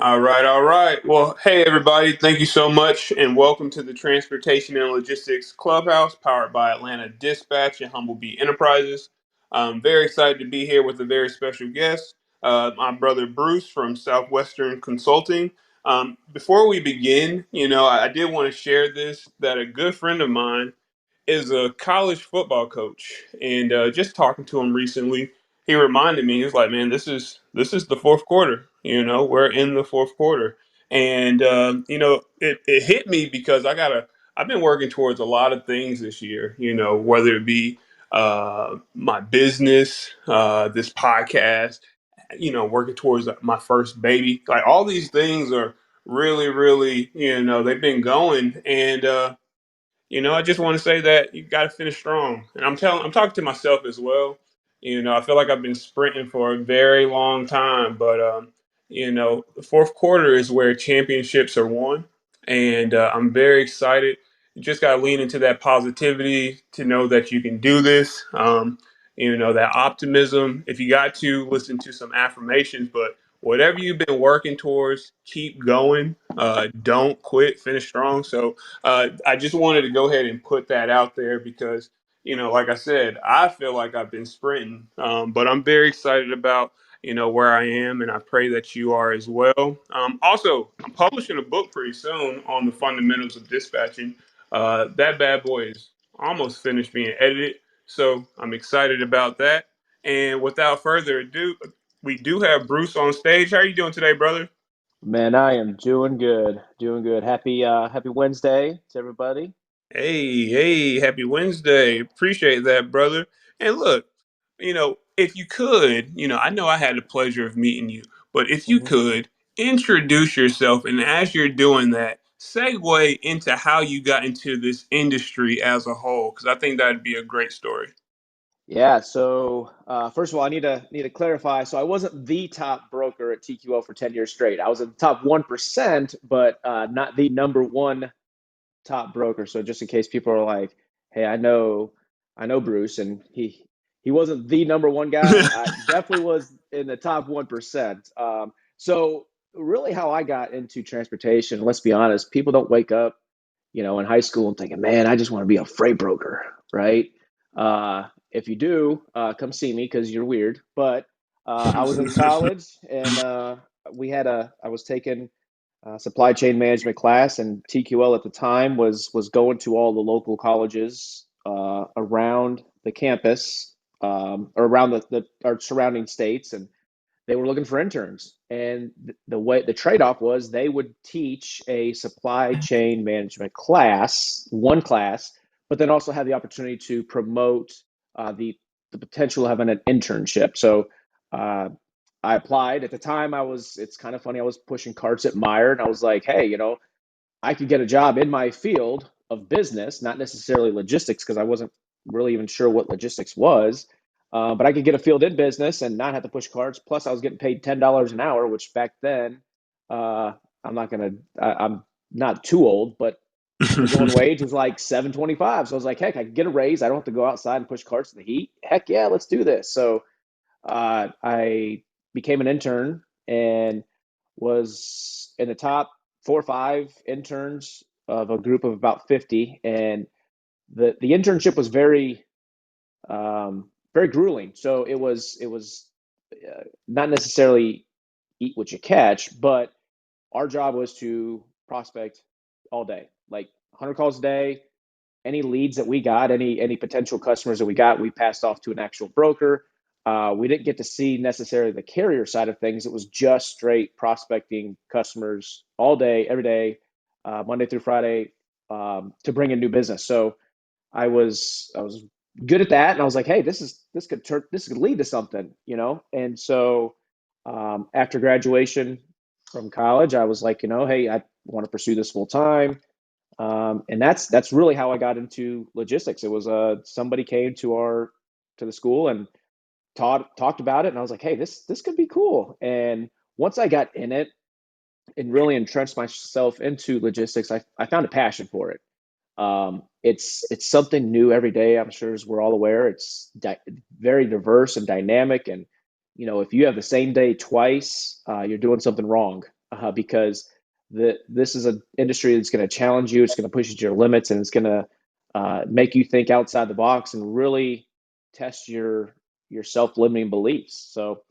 All right, all right. Well, hey everybody, thank you so much and welcome to the Transportation and Logistics Clubhouse powered by Atlanta Dispatch and Humblebee Enterprises. I'm very excited to be here with a very special guest, my brother Bruce from Southwestern Consulting. Before we begin, I did want to share this that a good friend of mine is a college football coach, and just talking to him recently, he reminded me. He was like, "Man, this is the fourth quarter. We're in the fourth quarter." And it hit me because I've been working towards a lot of things this year. Whether it be my business, this podcast, working towards my first baby. Like all these things are really, really, they've been going, and I just want to say that you got to finish strong. And I'm talking to myself as well. I feel like I've been sprinting for a very long time, but the fourth quarter is where championships are won, and I'm very excited. You just got to lean into that positivity to know that you can do this. That optimism. If you got to listen to some affirmations, but whatever you've been working towards, keep going. Don't quit. Finish strong. So I just wanted to go ahead and put that out there because, like I said, I feel like I've been sprinting, but I'm very excited about, where I am, and I pray that you are as well. Also, I'm publishing a book pretty soon on the fundamentals of dispatching. That bad boy is almost finished being edited, so I'm excited about that. And without further ado, we do have Bruce on stage. How are you doing today, brother? Man, I am doing good. Doing good. Happy Wednesday to everybody. Hey, happy Wednesday. Appreciate that, brother. And look, if you could, I know I had the pleasure of meeting you, but if you hmm could introduce yourself, and as you're doing that, segue into how you got into this industry as a whole, because I think that'd be a great story. Yeah, so first of all, I need to clarify. So I wasn't the top broker at TQL for 10 years straight. I was at the top 1%, but not the number one top broker. So just in case people are like, "Hey, I know Bruce, and he wasn't the number one guy." I definitely was in the top 1%. So really, how I got into transportation, let's be honest, people don't wake up, in high school and thinking, "Man, I just want to be a freight broker," right? If you do, come see me because you're weird. But I was in college, and I was taking supply chain management class, and TQL at the time was going to all the local colleges around the campus, or around the our surrounding states, and they were looking for interns. And the way the trade-off was they would teach a supply chain management class, one class, but then also have the opportunity to promote the potential of having an internship. So uh, I applied. At the time, it's kind of funny, I was pushing carts at Meyer, and I was like, hey, I could get a job in my field of business, not necessarily logistics, because I wasn't really even sure what logistics was. But I could get a field in business and not have to push carts. Plus, I was getting paid $10 an hour, which back then, uh, I'm not too old, but the going wage was like 7.25. So I was like, heck, I can get a raise. I don't have to go outside and push carts in the heat. Heck yeah, let's do this. So I became an intern and was in the top 4 or 5 interns of a group of about 50. And the internship was very grueling. So it was not necessarily eat what you catch, but our job was to prospect all day, like 100 calls a day. Any leads that we got, any potential customers that we got, we passed off to an actual broker. We didn't get to see necessarily the carrier side of things. It was just straight prospecting customers all day, every day, Monday through Friday, to bring in new business. So I was good at that, and I was like, hey, this could lead to something, And so after graduation from college, I was like, hey, I want to pursue this full time. And that's really how I got into logistics. It was somebody came to the school and talked about it, and I was like, hey, this could be cool. And once I got in it and really entrenched myself into logistics, I found a passion for it. It's something new every day. I'm sure, as we're all aware, it's very diverse and dynamic. And if you have the same day twice, you're doing something wrong. because this is an industry that's going to challenge you. It's going to push you to your limits, and it's going to make you think outside the box and really test your self-limiting beliefs. So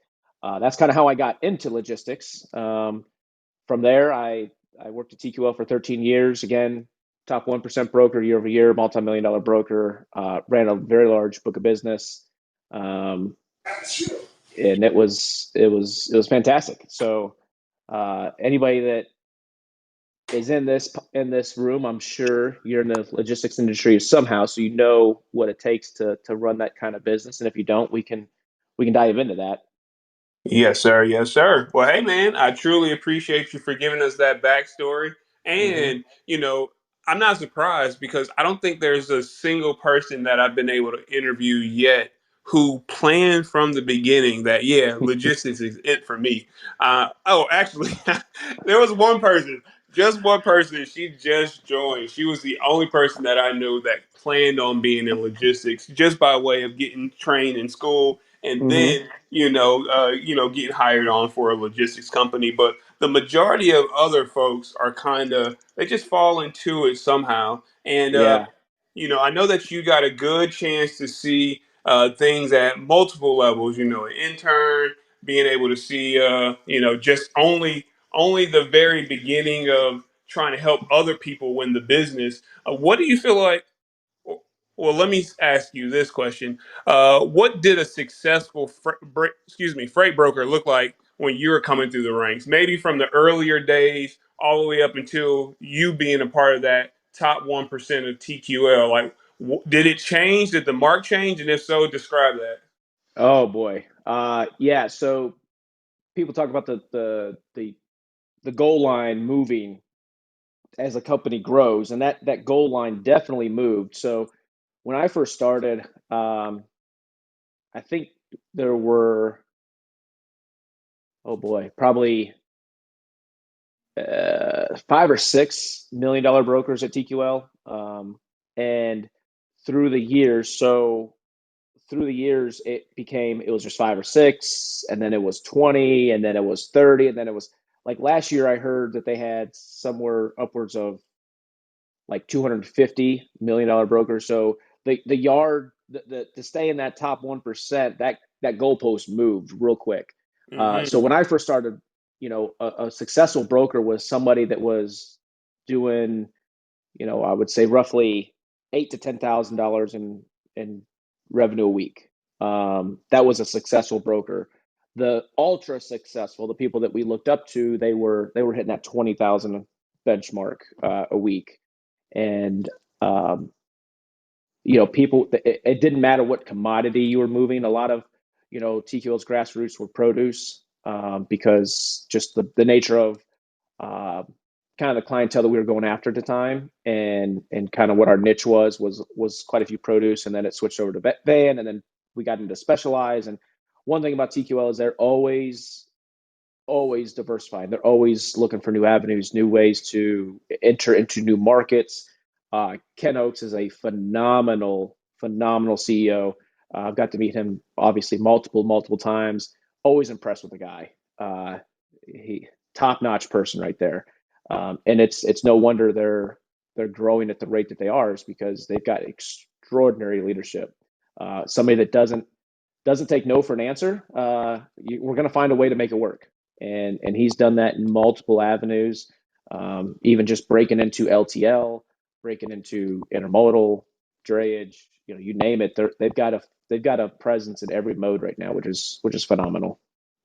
that's kind of how I got into logistics. From there, I worked at TQL for 13 years. Again, top 1% broker year over year, multi-million-dollar broker. Ran a very large book of business, um, and it was fantastic. So anybody that is in this room, I'm sure you're in the logistics industry somehow, so you know what it takes to run that kind of business. And if you don't, we can dive into that. Yes, sir. Yes, sir. Well, hey, man, I truly appreciate you for giving us that backstory. Hmm. And, I'm not surprised because I don't think there's a single person that I've been able to interview yet who planned from the beginning that, yeah, logistics is it for me. Actually, there was one person, just one person. She just joined. She was the only person that I knew that planned on being in logistics just by way of getting trained in school and Hmm. then getting hired on for a logistics company. But the majority of other folks are kind of they just fall into it somehow. And Yeah. I know that you got a good chance to see things at multiple levels. An intern, being able to see just only the very beginning of trying to help other people win the business. What do you feel like? Well, let me ask you this question: what did a successful freight broker look like when you were coming through the ranks? Maybe from the earlier days all the way up until you being a part of that top 1% of TQL. Like, did it change? Did the mark change? And if so, describe that. Oh boy. Yeah. So people talk about the goal line moving as a company grows, and that goal line definitely moved. So when I first started, I think there were, oh boy, probably 5 or 6 million-dollar brokers at TQL, and through the years, so through the years, it was just 5 or 6, and then it was 20, and then it was 30, and then it was like last year. I heard that they had somewhere upwards of like $250 million brokers. So the yard to stay in that top 1%, that goalpost moved real quick. So Hmm. when I first started, a successful broker was somebody that was doing, I would say roughly $8,000 to $10,000 in revenue a week. That was a successful broker. The ultra successful, the people that we looked up to, they were hitting that 20,000 benchmark a week. And um, people, it didn't matter what commodity you were moving. A lot of TQL's grassroots were produce, because just the nature of uh, kind of the clientele that we were going after at the time, and kind of what our niche was quite a few produce, and then it switched over to van, and then we got into specialized. And one thing about TQL is they're always diversifying. They're always looking for new avenues, new ways to enter into new markets. Ken Oakes is a phenomenal CEO. I've got to meet him obviously multiple times. Always impressed with the guy. He top notch person right there. And it's no wonder they're growing at the rate that they are, is because they've got extraordinary leadership. Somebody that doesn't take no for an answer. We're going to find a way to make it work, and he's done that in multiple avenues. Even just breaking into LTL, breaking into intermodal, drayage, you name it. They've got a presence in every mode right now, which is phenomenal.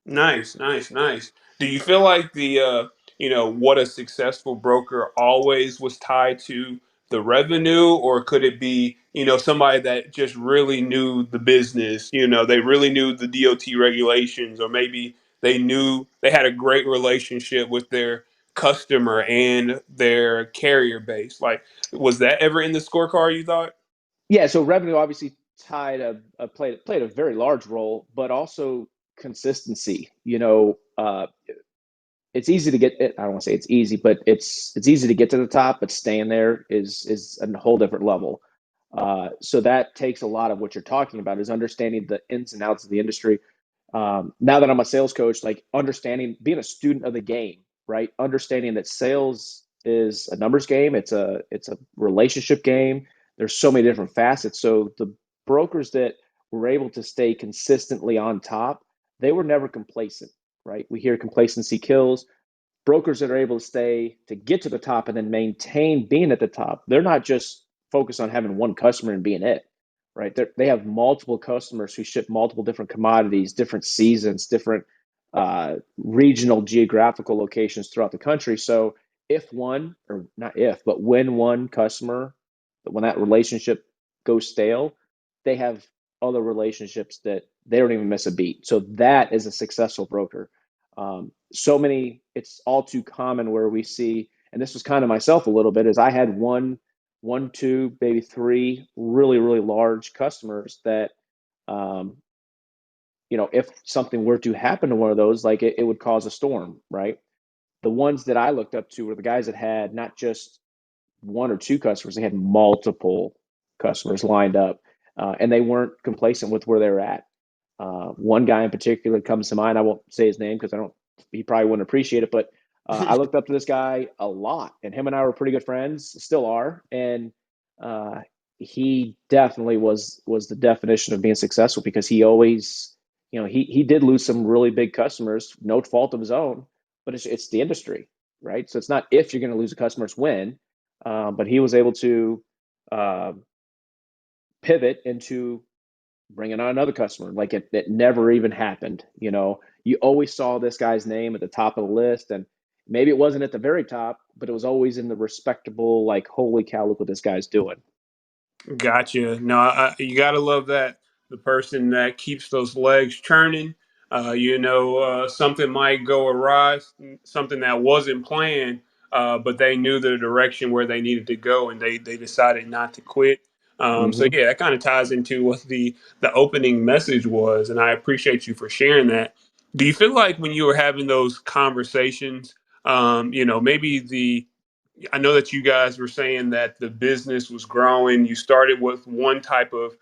Nice, nice, nice. Do you feel like what a successful broker always was tied to the revenue, or could it be, somebody that just really knew the business, they really knew the DOT regulations, or maybe they knew they had a great relationship with their customer and their carrier base? Like, was that ever in the scorecard, you thought? Yeah, so revenue obviously played a very large role, but also consistency. It's easy to get it. I don't want to say it's easy, but it's easy to get to the top, but staying there is a whole different level. So that takes a lot of what you're talking about, is understanding the ins and outs of the industry. Now that I'm a sales coach, like understanding, being a student of the game. right? Understanding that sales is a numbers game. It's a relationship game. There's so many different facets. So the brokers that were able to stay consistently on top, they were never complacent, right? We hear complacency kills. Brokers that are able to stay to get to the top and then maintain being at the top, they're not just focused on having one customer and being it, right? They have multiple customers who ship multiple different commodities, different seasons, different regional geographical locations throughout the country. So if one, or not if, but when one customer, when that relationship goes stale, they have other relationships that they don't even miss a beat. So that is a successful broker. So many, it's all too common where we see, and this was kind of myself a little bit, is I had one, two, maybe three really, really large customers that, um, if something were to happen to one of those, like it would cause a storm, right? The ones that I looked up to were the guys that had not just one or two customers, they had multiple customers lined up, and they weren't complacent with where they were at. One guy in particular comes to mind. I won't say his name because I don't. He probably wouldn't appreciate it, but I looked up to this guy a lot, and him and I were pretty good friends, still are. And uh, he definitely was the definition of being successful because he always, he did lose some really big customers, no fault of his own, but it's the industry, right? So it's not if you're going to lose a customer, it's when. But he was able to uh, pivot into bringing on another customer. Like it never even happened. You always saw this guy's name at the top of the list, and maybe it wasn't at the very top, but it was always in the respectable, like, holy cow, look what this guy's doing. Gotcha. No, you gotta love that. The person that keeps those legs churning. Something might go awry, something that wasn't planned, but they knew the direction where they needed to go, and they decided not to quit. So Hmm. yeah, that kind of ties into what the opening message was, and I appreciate you for sharing that. Do you feel like when you were having those conversations, maybe I know that you guys were saying that the business was growing. You started with one type of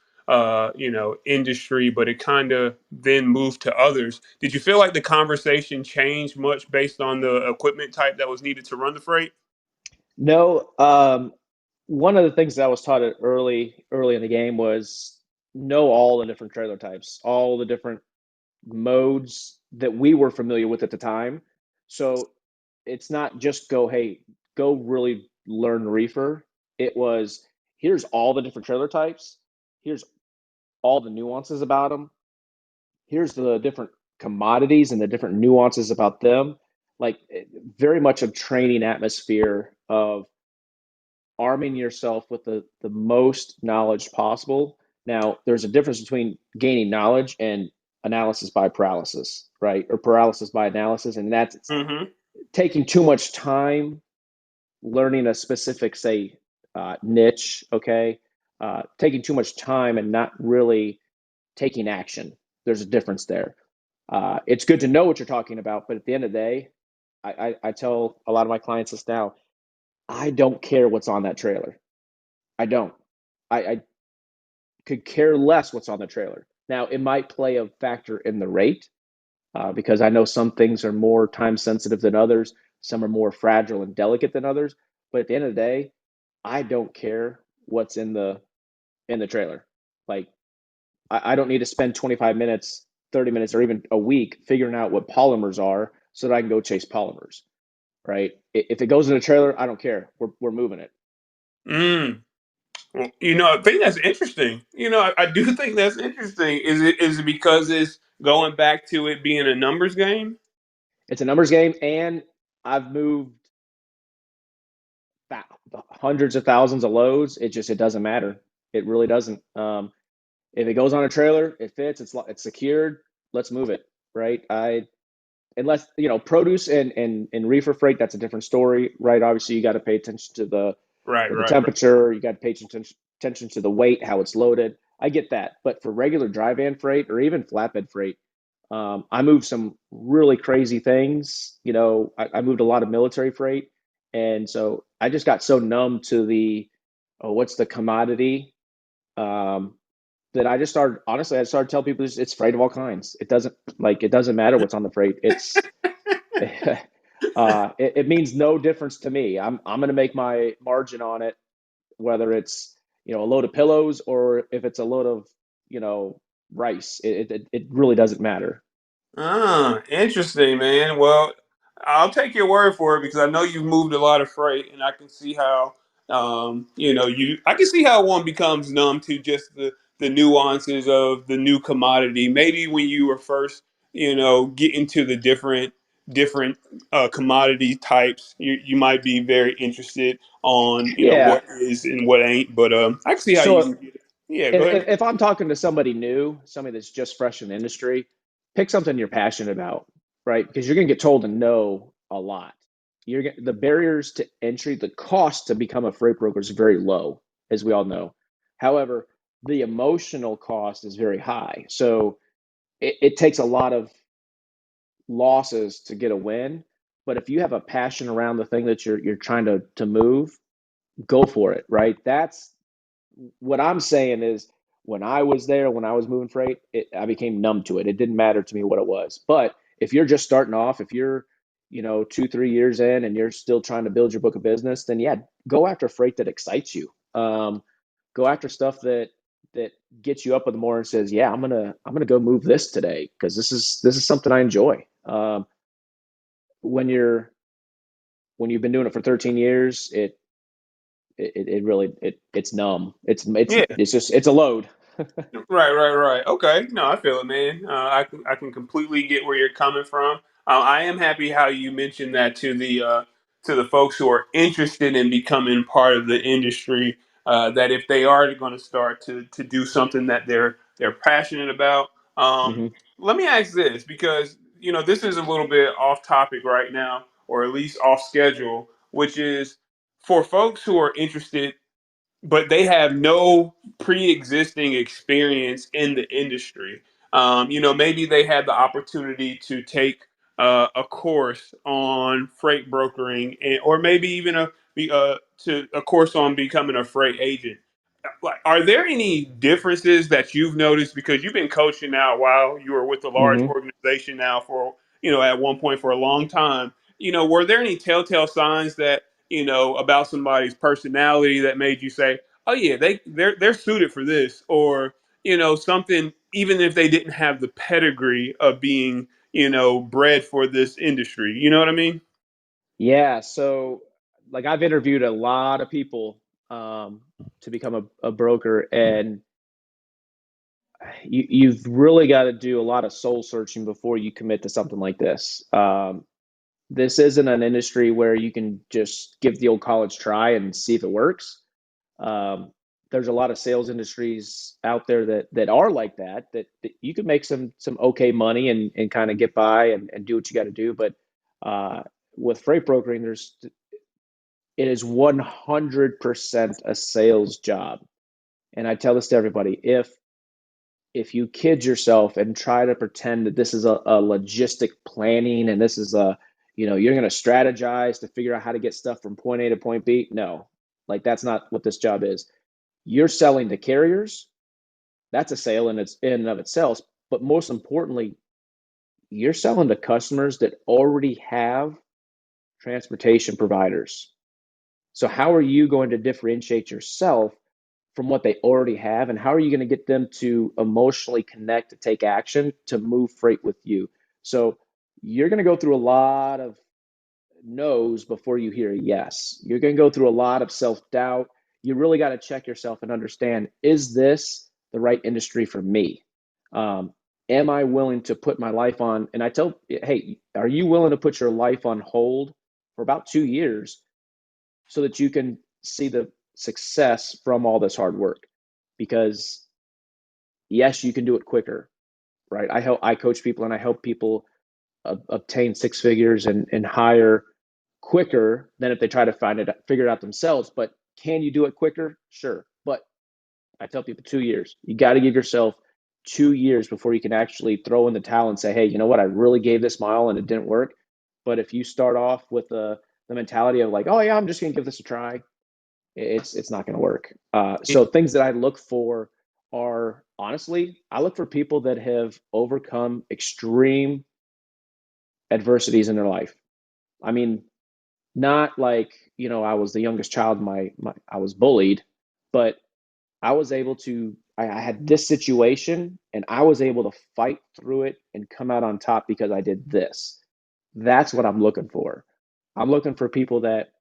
industry, but it kind of then moved to others. Did you feel like the conversation changed much based on the equipment type that was needed to run the freight? No, one of the things that I was taught early in the game was know all the different trailer types, all the different modes that we were familiar with at the time. So it's not just hey, go really learn reefer. It was, here's all the different trailer types. Here's all the nuances about them. Here's the different commodities and the different nuances about them. Like, very much a training atmosphere of arming yourself with the most knowledge possible. Now, there's a difference between gaining knowledge and analysis by paralysis, right? Or paralysis by analysis. And that's Mm-hmm. taking too much time learning a specific, say, niche, okay? Taking too much time and not really taking action. There's a difference there. It's good to know what you're talking about, but at the end of the day, I tell a lot of my clients this now. I don't care what's on that trailer. I don't. I could care less what's on the trailer. Now, it might play a factor in the rate, because I know some things are more time sensitive than others. Some are more fragile and delicate than others. But at the end of the day, I don't care what's in the trailer. Like, I don't need to spend 25 minutes, 30 minutes, or even a week figuring out what polymers are so that I can go chase polymers. Right? If it goes in a trailer, I don't care. We're moving it. Mm. Well, I think that's interesting. I do think that's interesting. Is it because it's going back to it being a numbers game? It's a numbers game, and I've moved hundreds of thousands of loads. It doesn't matter. It really doesn't. If it goes on a trailer, it fits. It's secured. Let's move it. Right. Unless produce and reefer freight, that's a different story. Right. Obviously, you got to pay attention to Right, the right, right. temperature. You got to pay attention to the weight, how it's loaded. I get that. But for regular dry van freight or even flatbed freight, I moved some really crazy things. I moved a lot of military freight, and so I just got so numb to what's the commodity, um, that I just started. Honestly, I started telling people it's freight of all kinds. It doesn't matter what's on the freight. It's It means no difference to me. I'm going to make my margin on it, whether it's a load of pillows or if it's a load of you know rice. It really doesn't matter. Interesting, man. Well, I'll take your word for it because I know you've moved a lot of freight, and I can see how, I can see how one becomes numb to just the nuances of the new commodity. Maybe when you were first, getting to the different commodity types, you might be very interested on, Yeah. what is and what ain't. But I can see how you So can get it. Yeah, go ahead. if I'm talking to somebody new, somebody that's just fresh in the industry, pick something you're passionate about, right? Because you're going to get told to no a lot. The barriers to entry, the cost to become a freight broker is very low, as we all know. However, the emotional cost is very high. So it takes a lot of losses to get a win. But if you have a passion around the thing that you're trying to move, go for it, right? That's what I'm saying is when I was there, when I was moving freight, I became numb to it. It didn't matter to me what it was. But if you're just starting off, if you're, 2, 3 years in and you're still trying to build your book of business, then yeah, go after freight that excites you. Go after stuff that gets you up in the morning and says, yeah, I'm gonna go move this today because this is something I enjoy. When you're when you've been doing it for 13 years, it really it's numb. Yeah. It's just it's a load. Right. Okay, no, I feel it, man. I can completely get where you're coming from. I am happy how you mentioned that to the folks who are interested in becoming part of the industry. That if they are going to start to do something that they're passionate about. Um, Hmm. Let me ask this because this is a little bit off topic right now, or at least off schedule, which is for folks who are interested but they have no pre-existing experience in the industry. Maybe they had the opportunity to take a course on freight brokering, or maybe even a course on becoming a freight agent. Like, are there any differences that you've noticed because you've been coaching now while you were with a large Hmm. organization now for at one point for a long time? Were there any telltale signs that about somebody's personality that made you say, "Oh yeah, they're suited for this," or something even if they didn't have the pedigree of being bred for this industry. You know what I mean? Yeah. So, like, I've interviewed a lot of people um, to become a broker, and you've really got to do a lot of soul searching before you commit to something like this. This isn't an industry where you can just give the old college try and see if it works. Um, there's a lot of sales industries out there that are like that you can make some okay money and kind of get by and do what you got to do. But uh, with freight brokering, it is 100% a sales job. And I tell this to everybody, if you kid yourself and try to pretend that this is a logistic planning and this is you're going to strategize to figure out how to get stuff from point A to point B, no, like that's not what this job is. You're selling to carriers. That's a sale in and of itself. But most importantly, you're selling to customers that already have transportation providers. So how are you going to differentiate yourself from what they already have, and how are you going to get them to emotionally connect, to take action, to move freight with you? So you're going to go through a lot of no's before you hear a yes. You're going to go through a lot of self-doubt. You really got to check yourself and understand, is this the right industry for me? um, am I willing to put my life on? And I tell, hey, are you willing to put your life on hold for about 2 years so that you can see the success from all this hard work? Because yes, you can do it quicker, right? I coach people and I help people obtain six figures and hire quicker than if they try to figure it out themselves. But can you do it quicker? Sure. But I tell people 2 years. You got to give yourself 2 years before you can actually throw in the towel and say, hey, you know what? I really gave this mile and it didn't work. But if you start off with the mentality of like, oh yeah, I'm just going to give this a try, it's not going to work. So things that I look for are, honestly, I look for people that have overcome extreme adversities in their life. I mean, not like, I was the youngest child, I was bullied, but I was able to, I had this situation and I was able to fight through it and come out on top because I did this. That's what I'm looking for. I'm looking for people that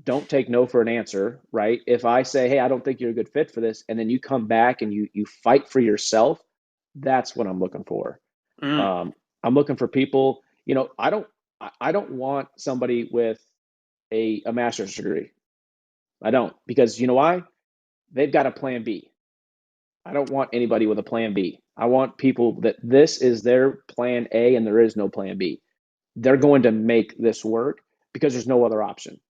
don't take no for an answer, right? If I say, "Hey, I don't think you're a good fit for this," and then you come back and you fight for yourself, that's what I'm looking for. Mm, Um, I'm looking for people. I don't want somebody with a master's degree. I don't, because you know why? They've got a plan B. I don't want anybody with a plan B. I want people that this is their plan A and there is no plan B. They're going to make this work because there's no other option.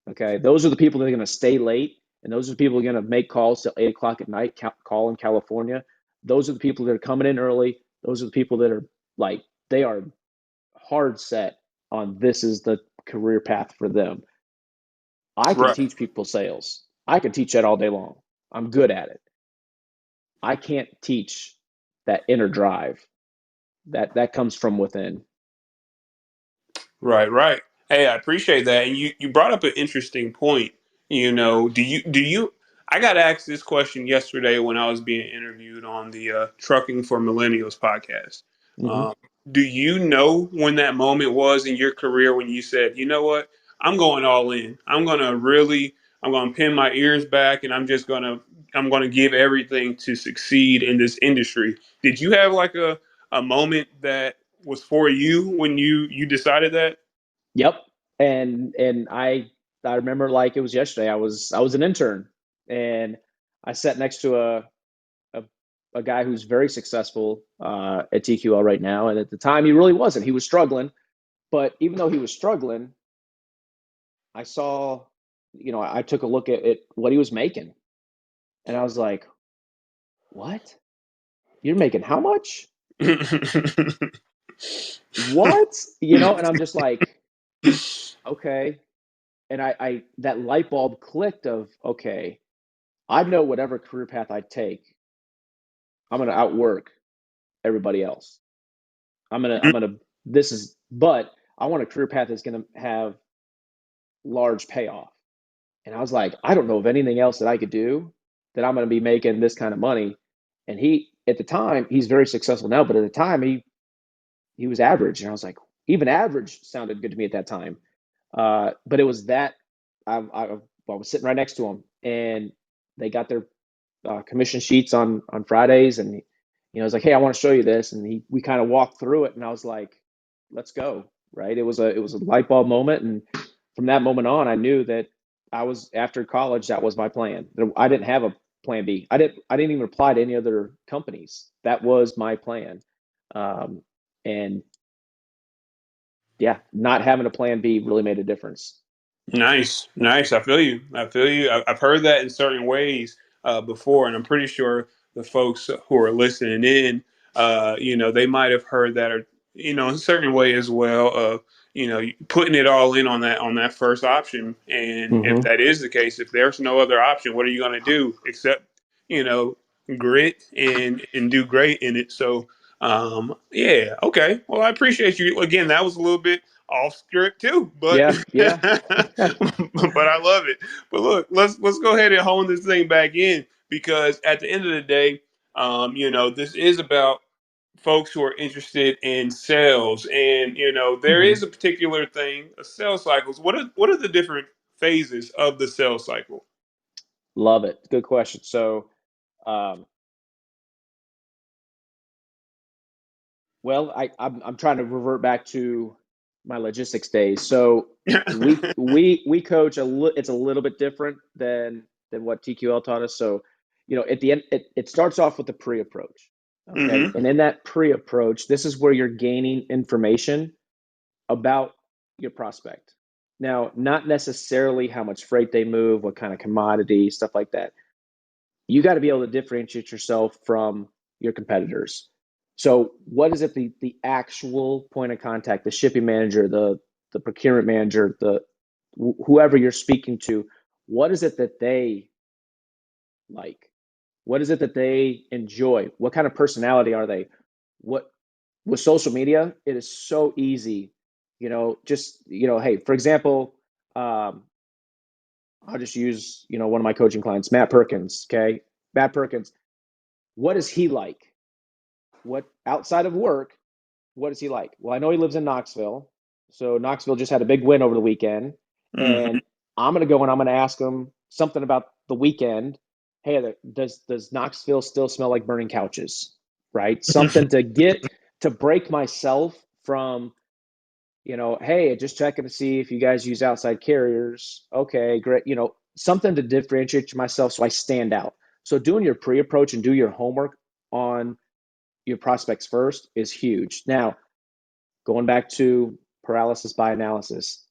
Okay, those are the people that are going to stay late, and those are the people who are going to make calls till 8 o'clock at night. Call in California. Those are the people that are coming in early. Those are the people that are like, they are hard set on this is the career path for them. I can right. teach people sales. I can teach that all day long. I'm good at it. I can't teach that inner drive that comes from within. Right, right. Hey, I appreciate that. And you brought up an interesting point. Do you I got asked this question yesterday when I was being interviewed on the Trucking for Millennials podcast. Mm-hmm. Um, do you know when that moment was in your career when you said, you know what, I'm going all in. I'm gonna pin my ears back and I'm gonna give everything to succeed in this industry. Did you have like a moment that was for you when you decided that? Yep. And I remember like it was yesterday. I was an intern, and I sat next to a, a guy who's very successful at TQL right now. And at the time, he really wasn't. He was struggling. But even though he was struggling, I saw, I took a look at what he was making, and I was like, "What? You're making how much? What?" And I'm just like, "Okay." And I that light bulb clicked of, okay, I know whatever career path I take, I'm gonna outwork everybody else. I'm gonna this is but I want a career path that's gonna have large payoff. And I was like, I don't know of anything else that I could do that I'm gonna be making this kind of money. And he at the time, he's very successful now, but at the time he was average. And I was like, even average sounded good to me at that time. But it was that I was sitting right next to him, and they got their commission sheets on Fridays, and I was like, "Hey, I want to show you this," and we kind of walked through it, and I was like, "Let's go!" Right? It was a light bulb moment, and from that moment on, I knew that I was after college. That was my plan. I didn't have a plan B. I didn't even apply to any other companies. That was my plan, and yeah, not having a plan B really made a difference. Nice, nice. I feel you. I feel you. I've heard that in certain ways before, and I'm pretty sure the folks who are listening in, they might have heard that, or in a certain way as well. Of putting it all in on that first option, and if Hmm. that is the case, if there's no other option, what are you going to do except you know grit and do great in it? So, yeah, okay. Well, I appreciate you again. That was a little bit off script too, but Yeah, yeah. but I love it. But look, let's go ahead and hone this thing back in because at the end of the day, this is about folks who are interested in sales, and there Hmm. is a particular thing, sales cycles. What are the different phases of the sales cycle? Love it. Good question. So, um, well, I'm trying to revert back to my logistics days. So we coach it's a little bit different than what TQL taught us. So, at the end, it starts off with the pre-approach. Okay. Mm-hmm. And in that pre-approach, this is where you're gaining information about your prospect. Now, not necessarily how much freight they move, what kind of commodity, stuff like that. You got to be able to differentiate yourself from your competitors. So, what is it the actual point of contact, the shipping manager, the procurement manager, the whoever you're speaking to, what is it that they like? What is it that they enjoy? What kind of personality are they? What With social media, it is so easy Hey, for example, I'll just use, one of my coaching clients, Matt Perkins. Okay. Matt Perkins, what is he like? What outside of work, what is he like? Well, I know he lives in Knoxville. So Knoxville just had a big win over the weekend. Mm-hmm. And I'm going to go and I'm going to ask him something about the weekend. Hey, does Knoxville still smell like burning couches? Right? Something to break myself from, hey, just checking to see if you guys use outside carriers. Okay, great. Something to differentiate myself so I stand out. So doing your pre-approach and do your homework on your prospects first is huge. Now, going back to paralysis by analysis,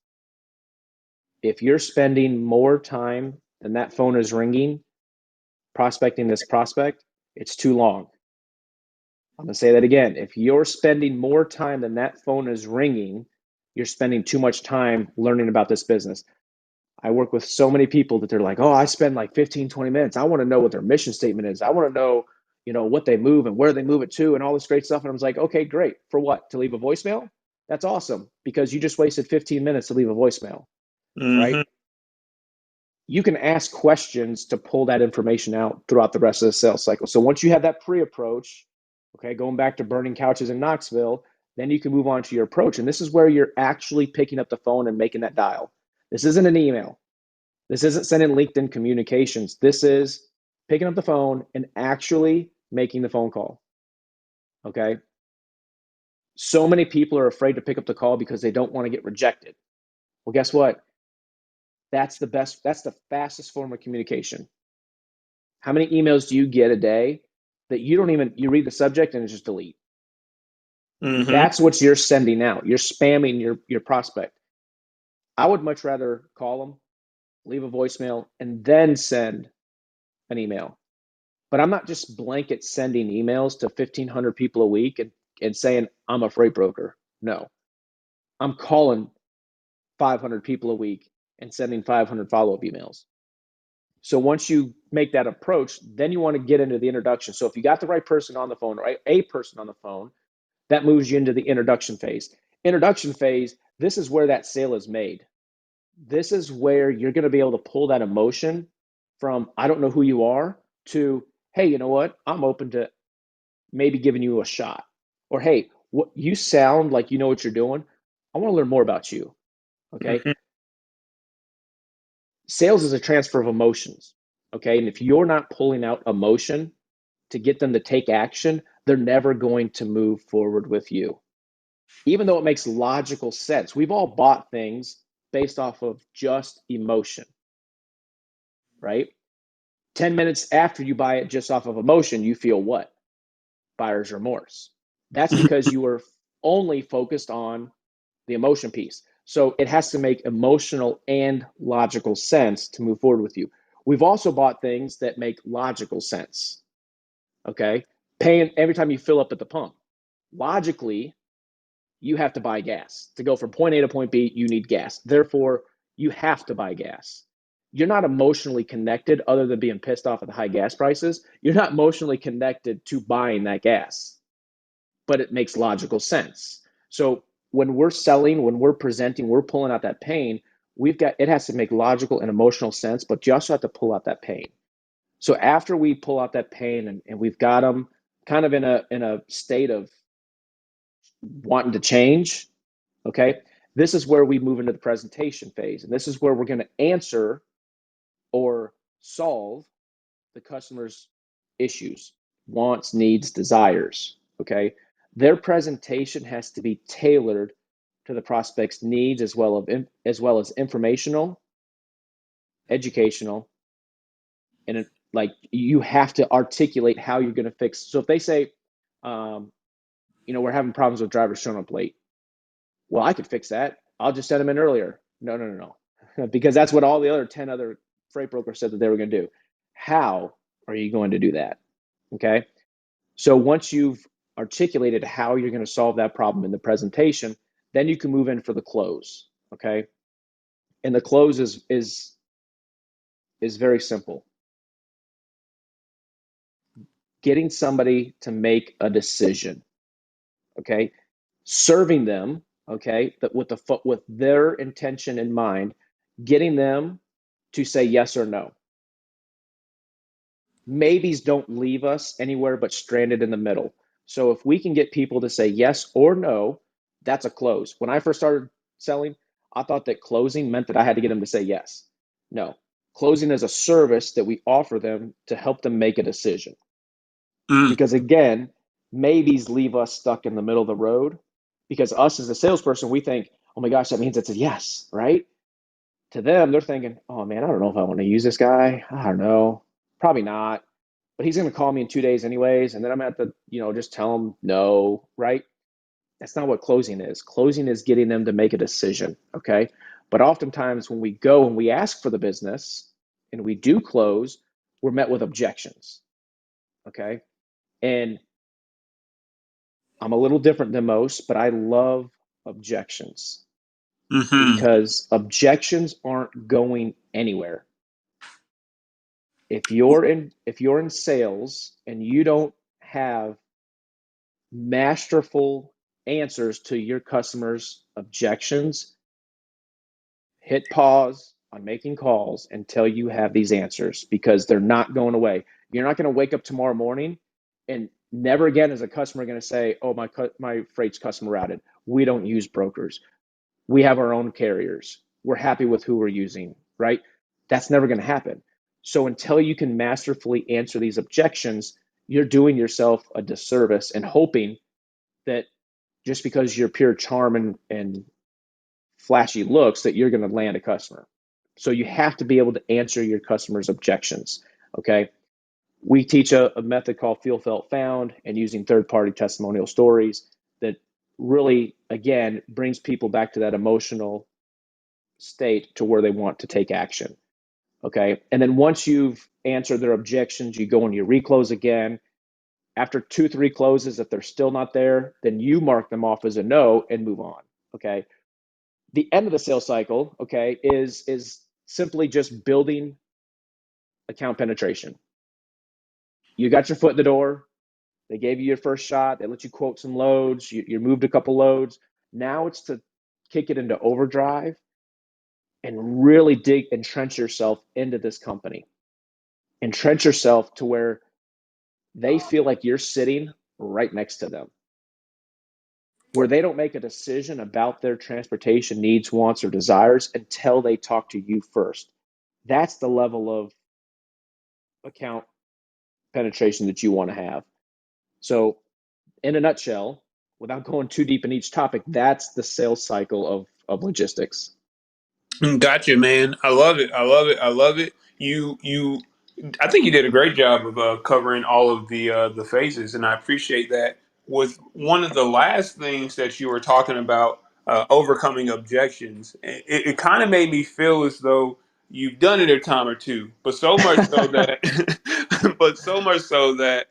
if you're spending more time than that phone is ringing prospecting this prospect, it's too long. I'm going to say that again. If you're spending more time than that phone is ringing, you're spending too much time learning about this business. I work with so many people that they're like, oh, I spend like 15, 20 minutes. I want to know what their mission statement is. I want to know, what they move and where they move it to and all this great stuff. And I was like, okay, great. For what? To leave a voicemail? That's awesome because you just wasted 15 minutes to leave a voicemail, right? Mm-hmm. You can ask questions to pull that information out throughout the rest of the sales cycle. So once you have that pre-approach, okay, going back to burning couches in Knoxville, then you can move on to your approach. And this is where you're actually picking up the phone and making that dial. This isn't an email. This isn't sending LinkedIn communications. This is picking up the phone and actually making the phone call. Okay. So many people are afraid to pick up the call because they don't want to get rejected. Well, guess what? That's the fastest form of communication. How many emails do you get a day that you read the subject and it's just delete? Mm-hmm. That's what you're sending out. You're spamming your prospect. I would much rather call them, leave a voicemail, and then send an email. But I'm not just blanket sending emails to 1,500 people a week and saying, I'm a freight broker. No, I'm calling 500 people a week and sending 500 follow-up emails. So once you make that approach, then you want to get into the introduction. So if you got the right person on the phone, right, a person on the phone, that moves you into the introduction phase. Introduction phase, this is where that sale is made. This is where you're going to be able to pull that emotion from, I don't know who you are, to, hey, you know what? I'm open to maybe giving you a shot. Or, hey, what you sound like you know what you're doing. I want to learn more about you. Okay. Mm-hmm. Sales is a transfer of emotions. Okay. And if you're not pulling out emotion to get them to take action, they're never going to move forward with you. Even though it makes logical sense, we've all bought things based off of just emotion, right? 10 minutes after you buy it just off of emotion, you feel what? Buyer's remorse. That's because you were only focused on the emotion piece. So it has to make emotional and logical sense to move forward with you. We've also bought things that make logical sense. Okay. Paying every time you fill up at the pump. Logically, you have to buy gas. To go from point A to point B, you need gas. Therefore, you have to buy gas. You're not emotionally connected other than being pissed off at the high gas prices. You're not emotionally connected to buying that gas, but it makes logical sense. So when we're selling, when we're presenting, we're pulling out that pain. It has to make logical and emotional sense, but you also have to pull out that pain. So after we pull out that pain and we've got them kind of in a state of wanting to change, okay, this is where we move into the presentation phase. And this is where we're going to answer or solve the customer's issues, wants, needs, desires. Okay. Their presentation has to be tailored to the prospect's needs as well as informational, educational, and like you have to articulate how you're going to fix. So if they say, um, we're having problems with drivers showing up late. Well, I could fix that. I'll just send them in earlier. No, no, no, no. Because that's what all the other 10 other freight brokers said that they were going to do. How are you going to do that? Okay. So once you've articulated how you're going to solve that problem in the presentation, then you can move in for the close. Okay. And the close is very simple. Getting somebody to make a decision. Okay. Serving them. okay, that with their intention in mind, getting them to say yes or no. Maybes don't leave us anywhere but stranded in the middle. So if we can get people to say yes or no, that's a close. When I first started selling, I thought that closing meant that I had to get them to say yes. No, closing is a service that we offer them to help them make a decision. Mm, Because again, maybes leave us stuck in the middle of the road because us as a salesperson, we think, oh my gosh, that means it's a yes, right? To them, they're thinking, oh man, I don't know if I want to use this guy. I don't know. Probably not. But he's going to call me in 2 days anyways. And then I'm going to have to, just tell him no, right? That's not what closing is. Closing is getting them to make a decision. Okay. But oftentimes when we go and we ask for the business and we do close, we're met with objections. Okay. And I'm a little different than most, but I love objections hmm because objections aren't going anywhere. If you're in sales and you don't have masterful answers to your customers' objections, hit pause on making calls until you have these answers because they're not going away. You're not going to wake up tomorrow morning and never again is a customer going to say, "Oh, my freight's customer routed. We don't use brokers. We have our own carriers. We're happy with who we're using," right? That's never going to happen. So until you can masterfully answer these objections, you're doing yourself a disservice and hoping that just because you're pure charm and flashy looks that you're going to land a customer. So you have to be able to answer your customers' objections. Okay. We teach a method called feel, felt, found, and using third-party testimonial stories that really, again, brings people back to that emotional state to where they want to take action. Okay. And then once you've answered their objections, you go into your reclose again. After 2, 3 closes, if they're still not there, then you mark them off as a no and move on. Okay. The end of the sales cycle, okay, is simply just building account penetration. You got your foot in the door. They gave you your first shot. They let you quote some loads. You moved a couple loads. Now it's to kick it into overdrive and really entrench yourself into this company. Entrench yourself to where they feel like you're sitting right next to them, where they don't make a decision about their transportation needs, wants, or desires until they talk to you first. That's the level of account penetration that you want to have. So, in a nutshell, without going too deep in each topic, that's the sales cycle of logistics. Gotcha, man. I love it. I love it. I love it. I think you did a great job of covering all of the phases, and I appreciate that. With one of the last things that you were talking about, overcoming objections, it kind of made me feel as though you've done it a time or two, but so much so that, but so much so that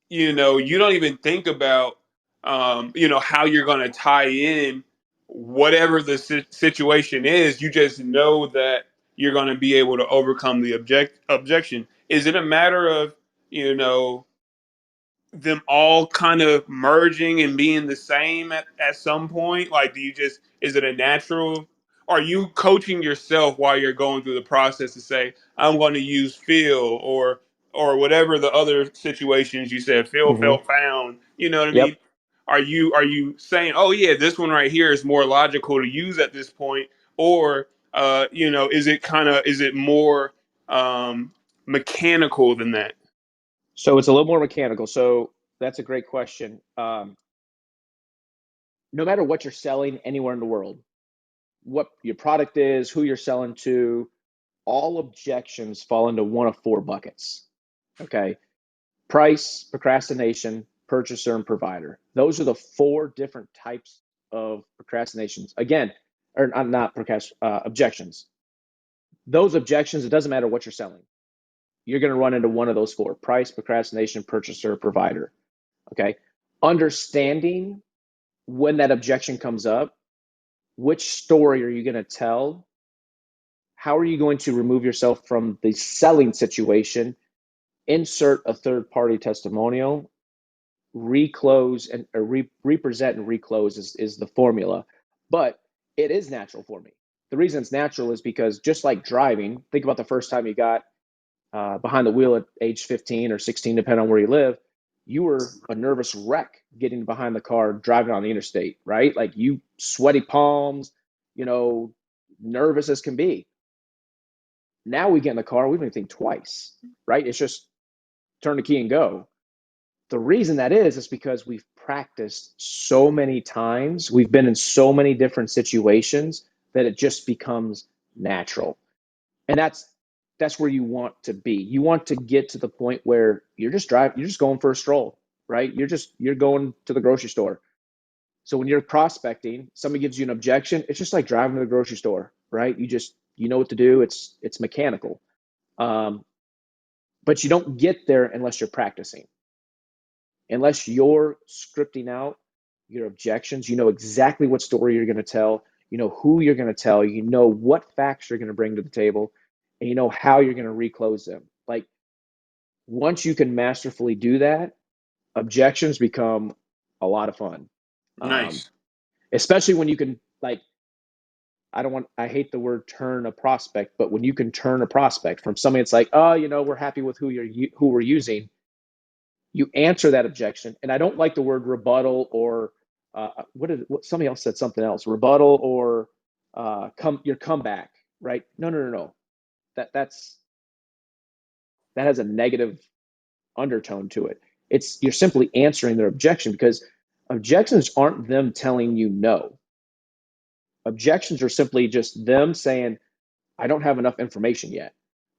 you don't even think about how you're going to tie in whatever the situation is. You just know that you're going to be able to overcome the objection. Is it a matter of you know them all kind of merging and being the same at some point? Like, is it a natural? Are you coaching yourself while you're going through the process to say, I'm going to use feel or whatever the other situations you said, feel, Mm-hmm. felt, found? You know what I mean? Yep. Are you saying, oh yeah, this one right here is more logical to use at this point, or is it more mechanical than that? So it's a little more mechanical. So that's a great question. No matter what you're selling anywhere in the world, what your product is, who you're selling to, all objections fall into one of 4 buckets. Okay. Price, procrastination, purchaser, and provider. Those are the 4 different types of procrastinations. Again, or not objections. Those objections, it doesn't matter what you're selling. You're going to run into one of those 4: price, procrastination, purchaser, provider. Okay. Understanding when that objection comes up, which story are you going to tell? How are you going to remove yourself from the selling situation? Insert a third party testimonial, reclose and represent and reclose is the formula. but it is natural for me. The reason it's natural is because just like driving, think about the first time you got behind the wheel at age 15 or 16, depending on where you live. You were a nervous wreck getting behind the car, driving on the interstate, right? Like you sweaty palms, nervous as can be. Now we get in the car, we don't even think twice, right? It's just turn the key and go. The reason that is because we've practiced so many times, we've been in so many different situations that it just becomes natural. And that's where you want to be. You want to get to the point where you're just going for a stroll, right? You're going to the grocery store. So when you're prospecting, somebody gives you an objection, it's just like driving to the grocery store, right? You know what to do. It's mechanical. Um, but you don't get there unless you're practicing. Unless you're scripting out your objections, you know exactly what story you're going to tell, you know who you're going to tell, you know what facts you're going to bring to the table, and you know how you're going to reclose them. Like once you can masterfully do that, objections become a lot of fun. Um, Nice. Especially when you can I hate the word turn a prospect, but when you can turn a prospect from somebody that's like, oh, we're happy with who we're using, you answer that objection. And I don't like the word rebuttal or somebody else said something else, rebuttal or your comeback, right? No. That's that has a negative undertone to it. You're simply answering their objection because objections aren't them telling you no. Objections are simply just them saying, I don't have enough information yet,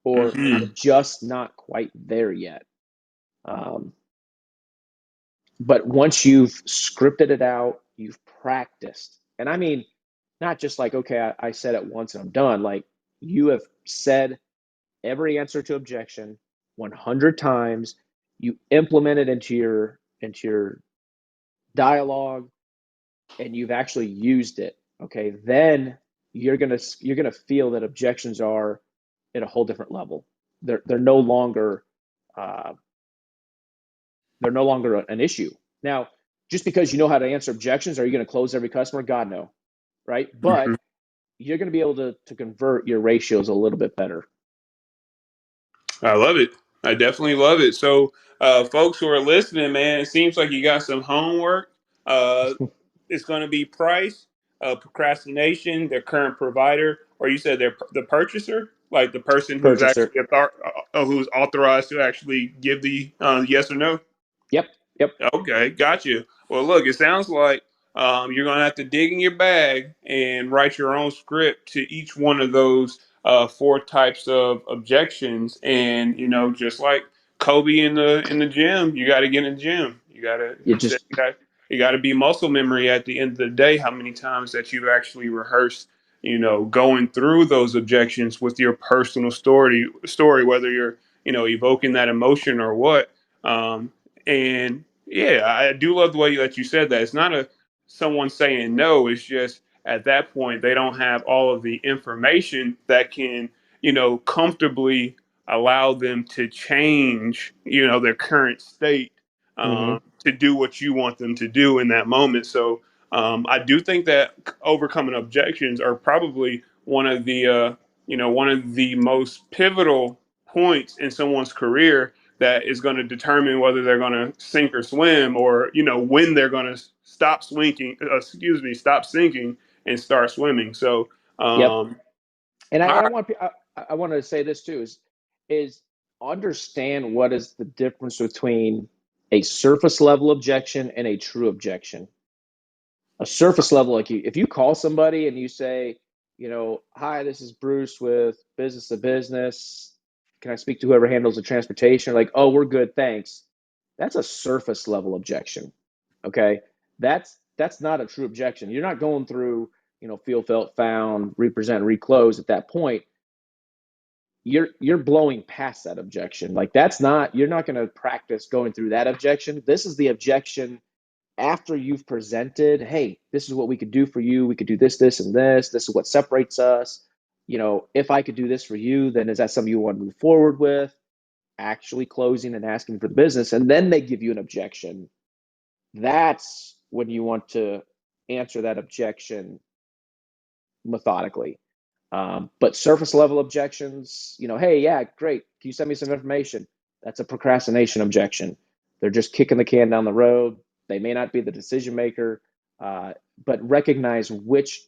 or I'm Hmm. just not quite there yet. Um, But once you've scripted it out, you've practiced. And I mean, not just like, okay, I said it once and I'm done. Like you have said every answer to objection 100 times. You implement it into your dialogue and you've actually used it. Okay, then you're gonna feel that objections are at a whole different level. They're no longer uh, they're no longer an issue. Now, just because you know how to answer objections, are you going to close every customer? God, no, right? Hmm. But you're going to be able to convert your ratios a little bit better. I love it. I definitely love it. So, folks who are listening, man, it seems like you got some homework. Uh, it's going to be price, procrastination, their current provider, or you said they're the purchaser, like the person who's Purchaser. actually who's authorized to actually give the yes or no. Yep. Yep. Okay, got you. Well, look, it sounds like you're going to have to dig in your bag and write your own script to each one of those four types of objections. And just like Kobe in the gym, you got to get in the gym. You He said, just you got to be muscle memory at the end of the day. How many times that you've actually rehearsed, going through those objections with your personal story, whether you're, evoking that emotion or what. And yeah, I do love the way that you said that. It's not someone saying no. It's just at that point they don't have all of the information that can, comfortably allow them to change, their current state mm-hmm. to do what you want them to do in that moment. So I do think that overcoming objections are probably one of the most pivotal points in someone's career that is going to determine whether they're going to sink or swim, or when they're going to stop swinging. Stop sinking and start swimming. So, Yep. um, And I all and I right. want I want to say this too is understand what is the difference between a surface level objection and a true objection. A surface level, like if you call somebody and you say, hi, this is Bruce with business to business. Can I speak to whoever handles the transportation? Like, oh, we're good, thanks. That's a surface level objection. Okay. That's not a true objection. You're not going through, feel, felt, found, represent, reclose at that point. You're blowing past that objection. Like you're not going to practice going through that objection. This is the objection after you've presented, hey, this is what we could do for you. We could do this, this, and this. This is what separates us. If I could do this for you, then is that something you want to move forward with? Actually closing and asking for the business. And then they give you an objection. That's when you want to answer that objection methodically. But surface level objections, hey, yeah, great. Can you send me some information? That's a procrastination objection. They're just kicking the can down the road. They may not be the decision maker, but recognize which,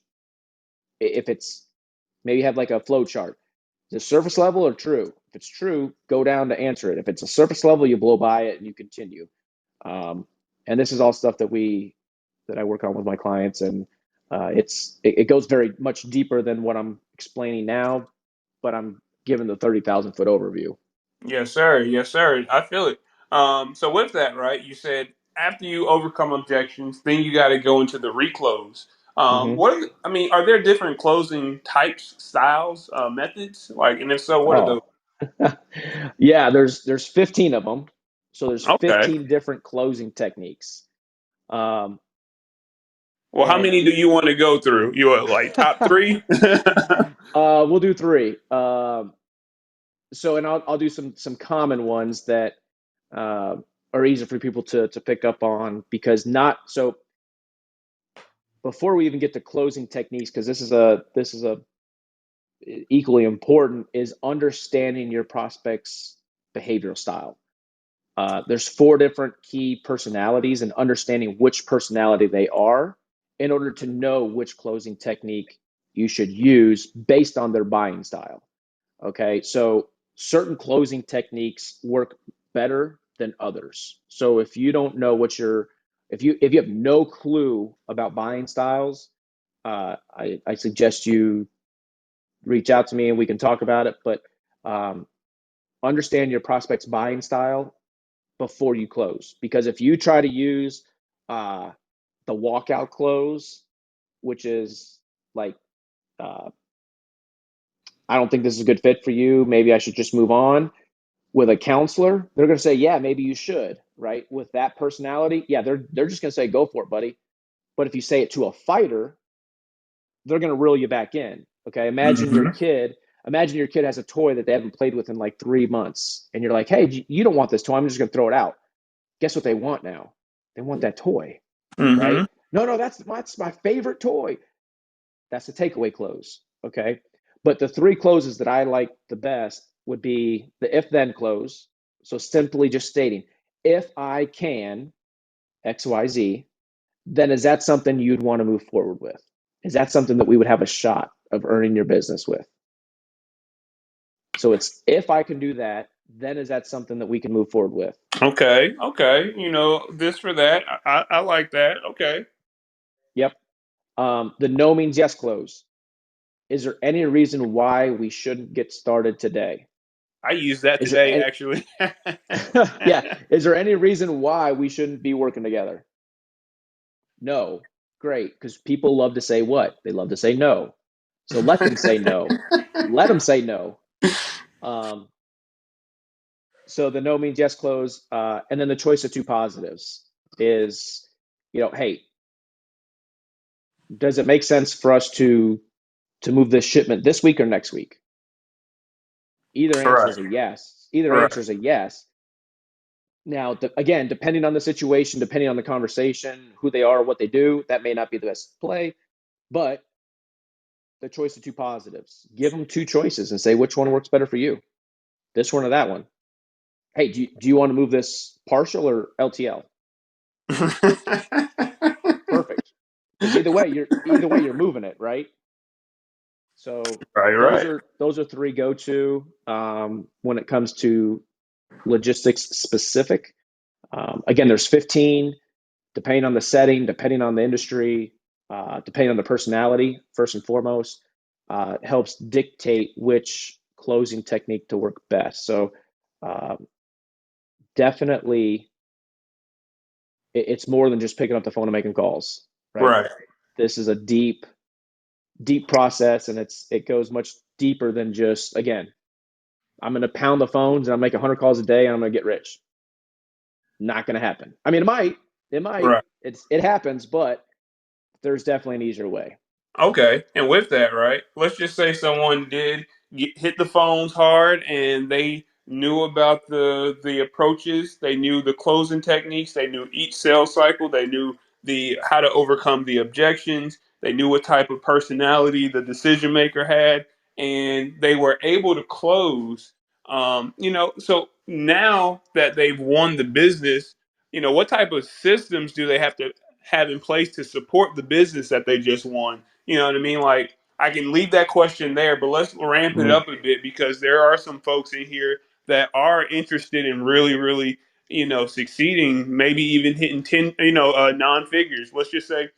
if it's maybe have like a flow chart. Is it surface level or true? If it's true, go down to answer it. If it's a surface level, you blow by it and you continue. Um, and this is all stuff that I work on with my clients, and it goes very much deeper than what I'm explaining now, but I'm giving the 30,000 foot overview. Yes, sir. Yes, sir. I feel it. So with that, right, you said after you overcome objections, then you got to go into the reclose. Hmm. I mean, are there different closing types, styles, methods? Like, and if so, what are those? Oh, yeah. There's 15 of them, so there's Okay. 15 different closing techniques. Um, Well, how and many do you want to go through? You are like top three? we'll do three. And I'll do some common ones that uh, are easier for people to pick up on, because not so. Before we even get to closing techniques, because this is a equally important, is understanding your prospects' behavioral style. There's four different key personalities, and understanding which personality they are in order to know which closing technique you should use based on their buying style. Okay, so certain closing techniques work better than others. So if you don't know what your if you have no clue about buying styles, I suggest you reach out to me and we can talk about it. But um, understand your prospect's buying style before you close, because if you try to use uh, the walkout close, which is like, uh, I don't think this is a good fit for you, maybe I should just move on, with a counselor, they're going to say, yeah, maybe you should, right? With that personality, yeah, they're just going to say, go for it, buddy. But if you say it to a fighter, they're going to reel you back in. Okay, Hmm. imagine your kid has a toy that they haven't played with in like 3 months, and you're like, hey, you don't want this toy, I'm just going to throw it out. Guess what they want now? They want that toy, right? Hmm. No, no, that's my favorite toy. That's the takeaway close. Okay. But the three closes that I like the best would be the if then close. So simply just stating, if I can XYZ, then is that something you'd want to move forward with? Is that something that we would have a shot of earning your business with? So it's, if I can do that, then is that something that we can move forward with? Okay. Okay. You know, this for that. I like that. Okay. Yep. The no means yes close. Is there any reason why we shouldn't get started today? I used that Is there today, any, actually. yeah, is there any reason why we shouldn't be working together? No. Great, because people love to say what? They love to say no. So let them say no. Let them say no. Um, so the no means yes close, and then the choice of two positives is, hey, does it make sense for us to move this shipment this week or next week? Either answer Right. is a yes. Either Right. answer is a yes. Now, again, depending on the situation, depending on the conversation, who they are, what they do, that may not be the best play. But the choice of two positives, give them two choices and say which one works better for you, this one or that one. Hey, do you want to move this partial or LTL? Perfect, because either way you're moving it, right? So Right. those Right. are those are three go to, when it comes to logistics specific. Again, there's 15, depending on the setting, depending on the industry, depending on the personality, first and foremost, helps dictate which closing technique to work best. So um, definitely, it's more than just picking up the phone and making calls, right? Right. This is a deep process, and it goes much deeper than just, again, I'm going to pound the phones and I'm making 100 calls a day and I'm going to get rich. Not going to happen. I mean, it might, Right. it happens, but there's definitely an easier way. Okay, and with that, right? Let's just say someone did hit the phones hard, and they knew about the approaches, they knew the closing techniques, they knew each sales cycle, they knew the how to overcome the objections. They knew what type of personality the decision maker had, and they were able to close. So now that they've won the business, what type of systems do they have to have in place to support the business that they just won? You know what I mean? Like, I can leave that question there, but let's ramp it Mhm. up a bit, because there are some folks in here that are interested in really, really, succeeding, maybe even hitting 10, non figures. Let's just say,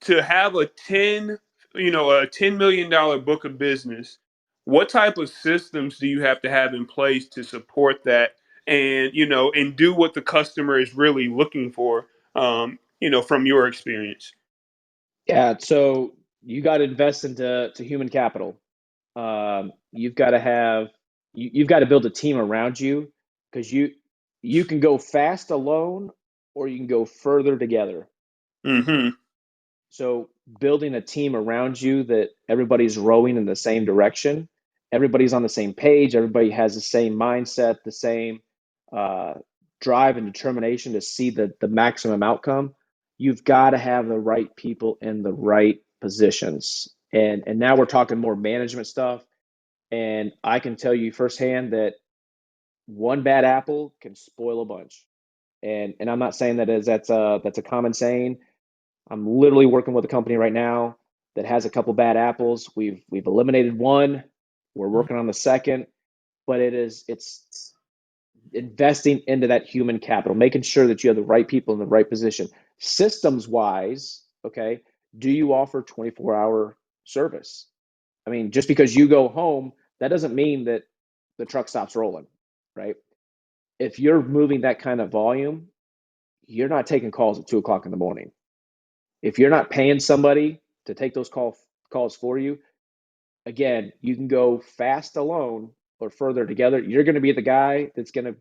to have a $10 million book of business, what type of systems do you have to have in place to support that, and do what the customer is really looking for, from your experience? Yeah, so you got to invest into human capital. You've got to have you've got to build a team around you, because you can go fast alone or you can go further together. Mm-hmm. So building a team around you that everybody's rowing in the same direction, everybody's on the same page, everybody has the same mindset, the same uh, drive and determination to see the maximum outcome. You've got to have the right people in the right positions. And now we're talking more management stuff. And I can tell you firsthand that one bad apple can spoil a bunch. And I'm not saying that as that's a common saying. I'm literally working with a company right now that has a couple bad apples. We've eliminated one. We're working on the second, but it's investing into that human capital, making sure that you have the right people in the right position. Systems wise, okay, do you offer 24-hour service? I mean, just because you go home, that doesn't mean that the truck stops rolling, right? If you're moving that kind of volume, you're not taking calls at 2 o'clock in the morning. If you're not paying somebody to take those calls for you, again, you can go fast alone or further together. You're going to be the guy that's going to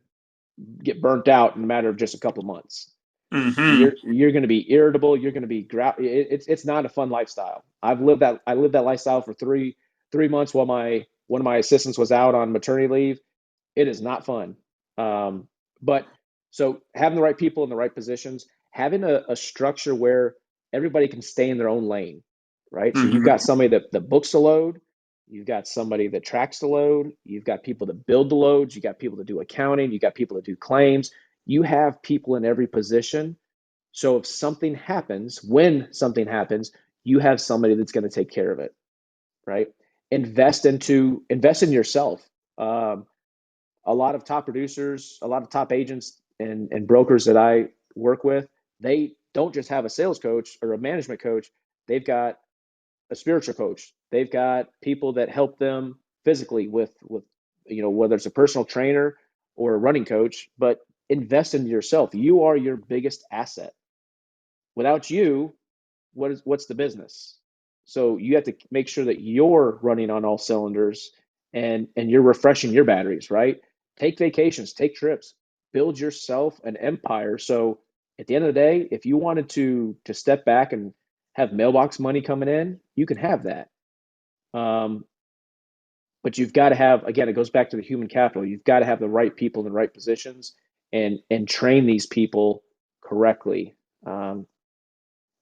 get burnt out in a matter of just a couple of months. Mm-hmm. You're going to be irritable. You're going to be it's not a fun lifestyle. I lived that lifestyle for three months while my one of my assistants was out on maternity leave. It is not fun. Um, but so having the right people in the right positions, having a structure where everybody can stay in their own lane, right? So you've got Mm-hmm. somebody that books the load, you've got somebody that tracks the load, you've got people that build the loads, you got people that do accounting, you got people that do claims. You have people in every position. So if something happens, when something happens, you have somebody that's going to take care of it, right? Invest in yourself. Um, a lot of top producers, a lot of top agents and brokers that I work with, they don't just have a sales coach or a management coach. They've got a spiritual coach. They've got people that help them physically with whether it's a personal trainer or a running coach, but invest in yourself. You are your biggest asset. Without you, what's the business? So you have to make sure that you're running on all cylinders and you're refreshing your batteries, right? Take vacations, take trips, build yourself an empire. So at the end of the day, if you wanted to step back and have mailbox money coming in, you can have that. Um, but you've got to have, again, it goes back to the human capital. You've got to have the right people in the right positions and train these people correctly. Um,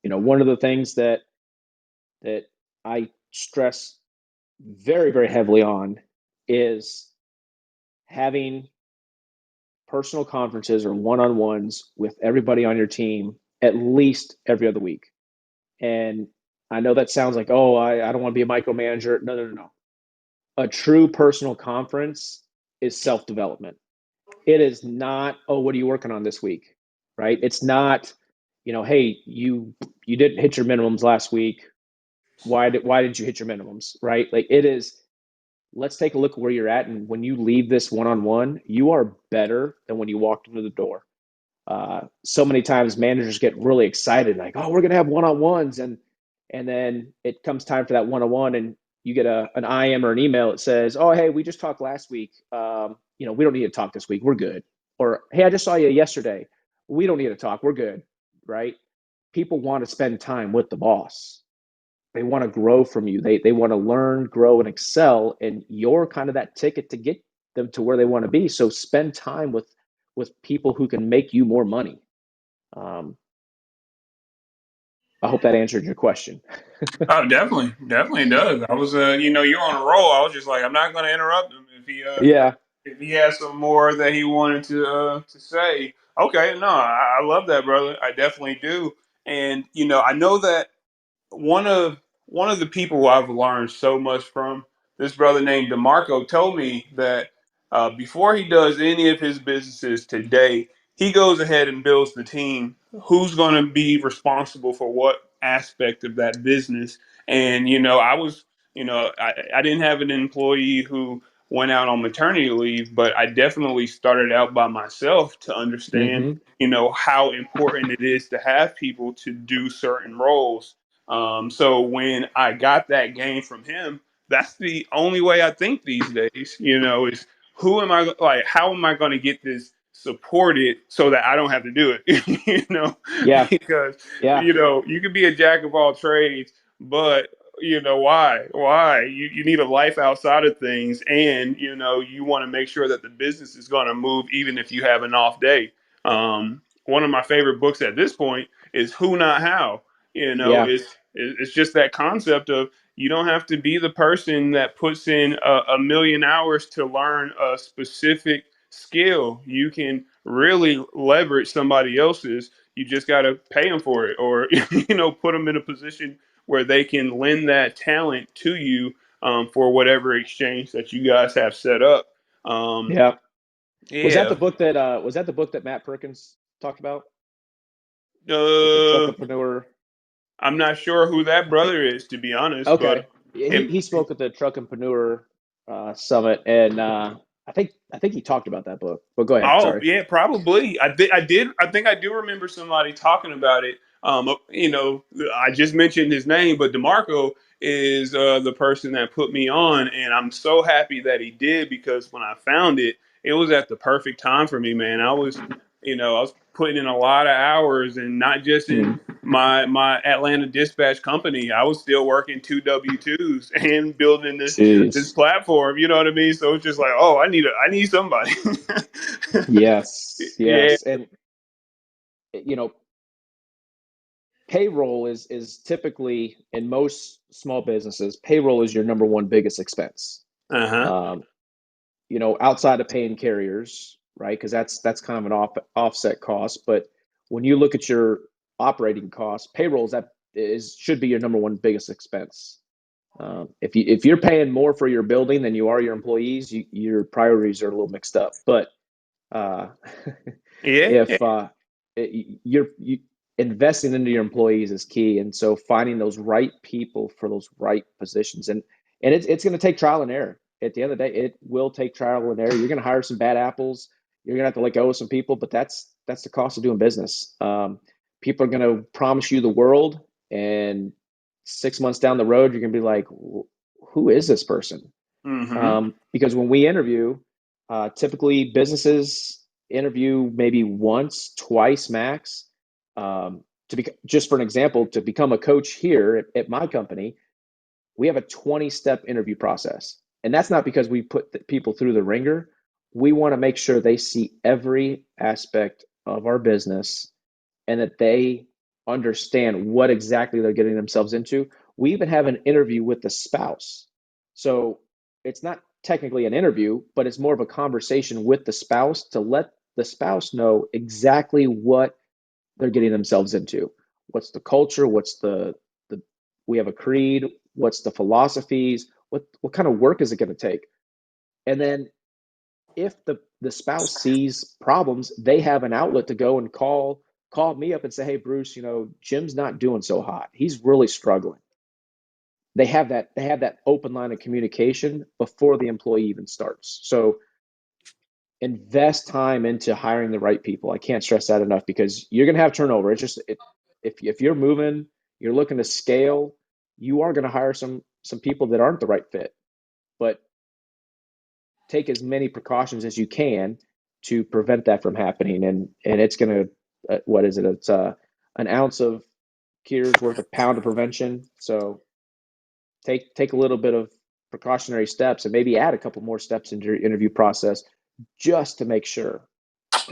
one of the things that I stress very, very heavily on is having personal conferences or one-on-ones with everybody on your team at least every other week. And I know that sounds like, oh, I don't want to be a micromanager. No, no, no, no. A true personal conference is self-development. It is not, oh, what are you working on this week? Right? It's not, hey, you didn't hit your minimums last week. Why didn't you hit your minimums? Right? Like it is, let's take a look at where you're at. And when you leave this one on one, you are better than when you walked into the door. So many times managers get really excited, like, oh, we're going to have one on ones. And then it comes time for that one on one, and you get an IM or an email that says, oh, hey, we just talked last week. We don't need to talk this week. We're good. Or, hey, I just saw you yesterday. We don't need to talk. We're good. Right? People want to spend time with the boss. They want to grow from you. They want to learn, grow, and excel. And you're kind of that ticket to get them to where they want to be. So spend time with people who can make you more money. Um, I hope that answered your question. Oh, definitely, definitely does. I was, you're on a roll. I was just like, I'm not going to interrupt him Yeah. if he has some more that he wanted to say. Okay, no, I love that, brother. I definitely do. And I know that one of one of the people who I've learned so much from, this brother named DeMarco, told me that before he does any of his businesses today, he goes ahead and builds the team. Who's going to be responsible for what aspect of that business? And I didn't have an employee who went out on maternity leave, but I definitely started out by myself to understand, Hmm. how important it is to have people to do certain roles. So when I got that game from him, that's the only way I think these days, is who am I, like, how am I going to get this supported so that I don't have to do it, Yeah. because, Yeah. you could be a jack of all trades, but why you need a life outside of things, and you want to make sure that the business is going to move even if you have an off day. One of my favorite books at this point is Who Not How. Yeah. It's just that concept of, you don't have to be the person that puts in a million hours to learn a specific skill. You can really leverage somebody else's. You just got to pay them for it, or put them in a position where they can lend that talent to you, for whatever exchange that you guys have set up. Um, Yeah. yeah. Was that the book that Matt Perkins talked about with the Uh, truckpreneur? I'm not sure who that brother is, to be honest, but Okay. Yeah, he it, he spoke at the truckpreneur summit, and I think he talked about that book. But go ahead. oh Sorry. yeah, probably. I did. I think I do remember somebody talking about it. I just mentioned his name, but DeMarco is the person that put me on, and I'm so happy that he did, because when I found it, it was at the perfect time for me, man. I was putting in a lot of hours, and not just in Mm. my Atlanta dispatch company. I was still working two W-2s and building this Jeez. platform. You know what I mean? So it's just like, oh, I need somebody. Yes. Yeah. Yes. And you know, payroll is typically in most small businesses, payroll is your number one biggest expense. Uh huh. Um, outside of paying carriers, right? Because that's kind of an offset cost. But when you look at your operating costs, payrolls that is should be your number one biggest expense. If you're paying more for your building than you are your employees, your priorities are a little mixed up. But uh, Yeah. if you're investing into your employees is key, and so finding those right people for those right positions, and it's going to take trial and error. At the end of the day, it will take trial and error. You're going to hire some bad apples. You're going to have to let go of some people, but that's the cost of doing business. People are going to promise you the world, and 6 months down the road, you're going to be like, who is this person? Mm-hmm. Because when we interview, typically businesses interview maybe once, twice max. Just for an example, to become a coach here at my company, we have a 20-step interview process. And that's not because we put the people through the ringer. We want to make sure they see every aspect of our business and that they understand what exactly they're getting themselves into. We even have an interview with the spouse. So it's not technically an interview, but it's more of a conversation with the spouse to let the spouse know exactly what they're getting themselves into. What's the culture? What's the we have a creed? What's the philosophies? What kind of work is it going to take? And then if the spouse sees problems, they have an outlet to go and call me up and say, "Hey, Bruce, Jim's not doing so hot. He's really struggling." They have that open line of communication before the employee even starts. So invest time into hiring the right people. I can't stress that enough because you're going to have turnover. If you're moving, you're looking to scale, you are going to hire some people that aren't the right fit. But take as many precautions as you can to prevent that from happening. And it's going to what is it? It's an ounce of cure is worth a pound of prevention. So take a little bit of precautionary steps and maybe add a couple more steps into your interview process just to make sure.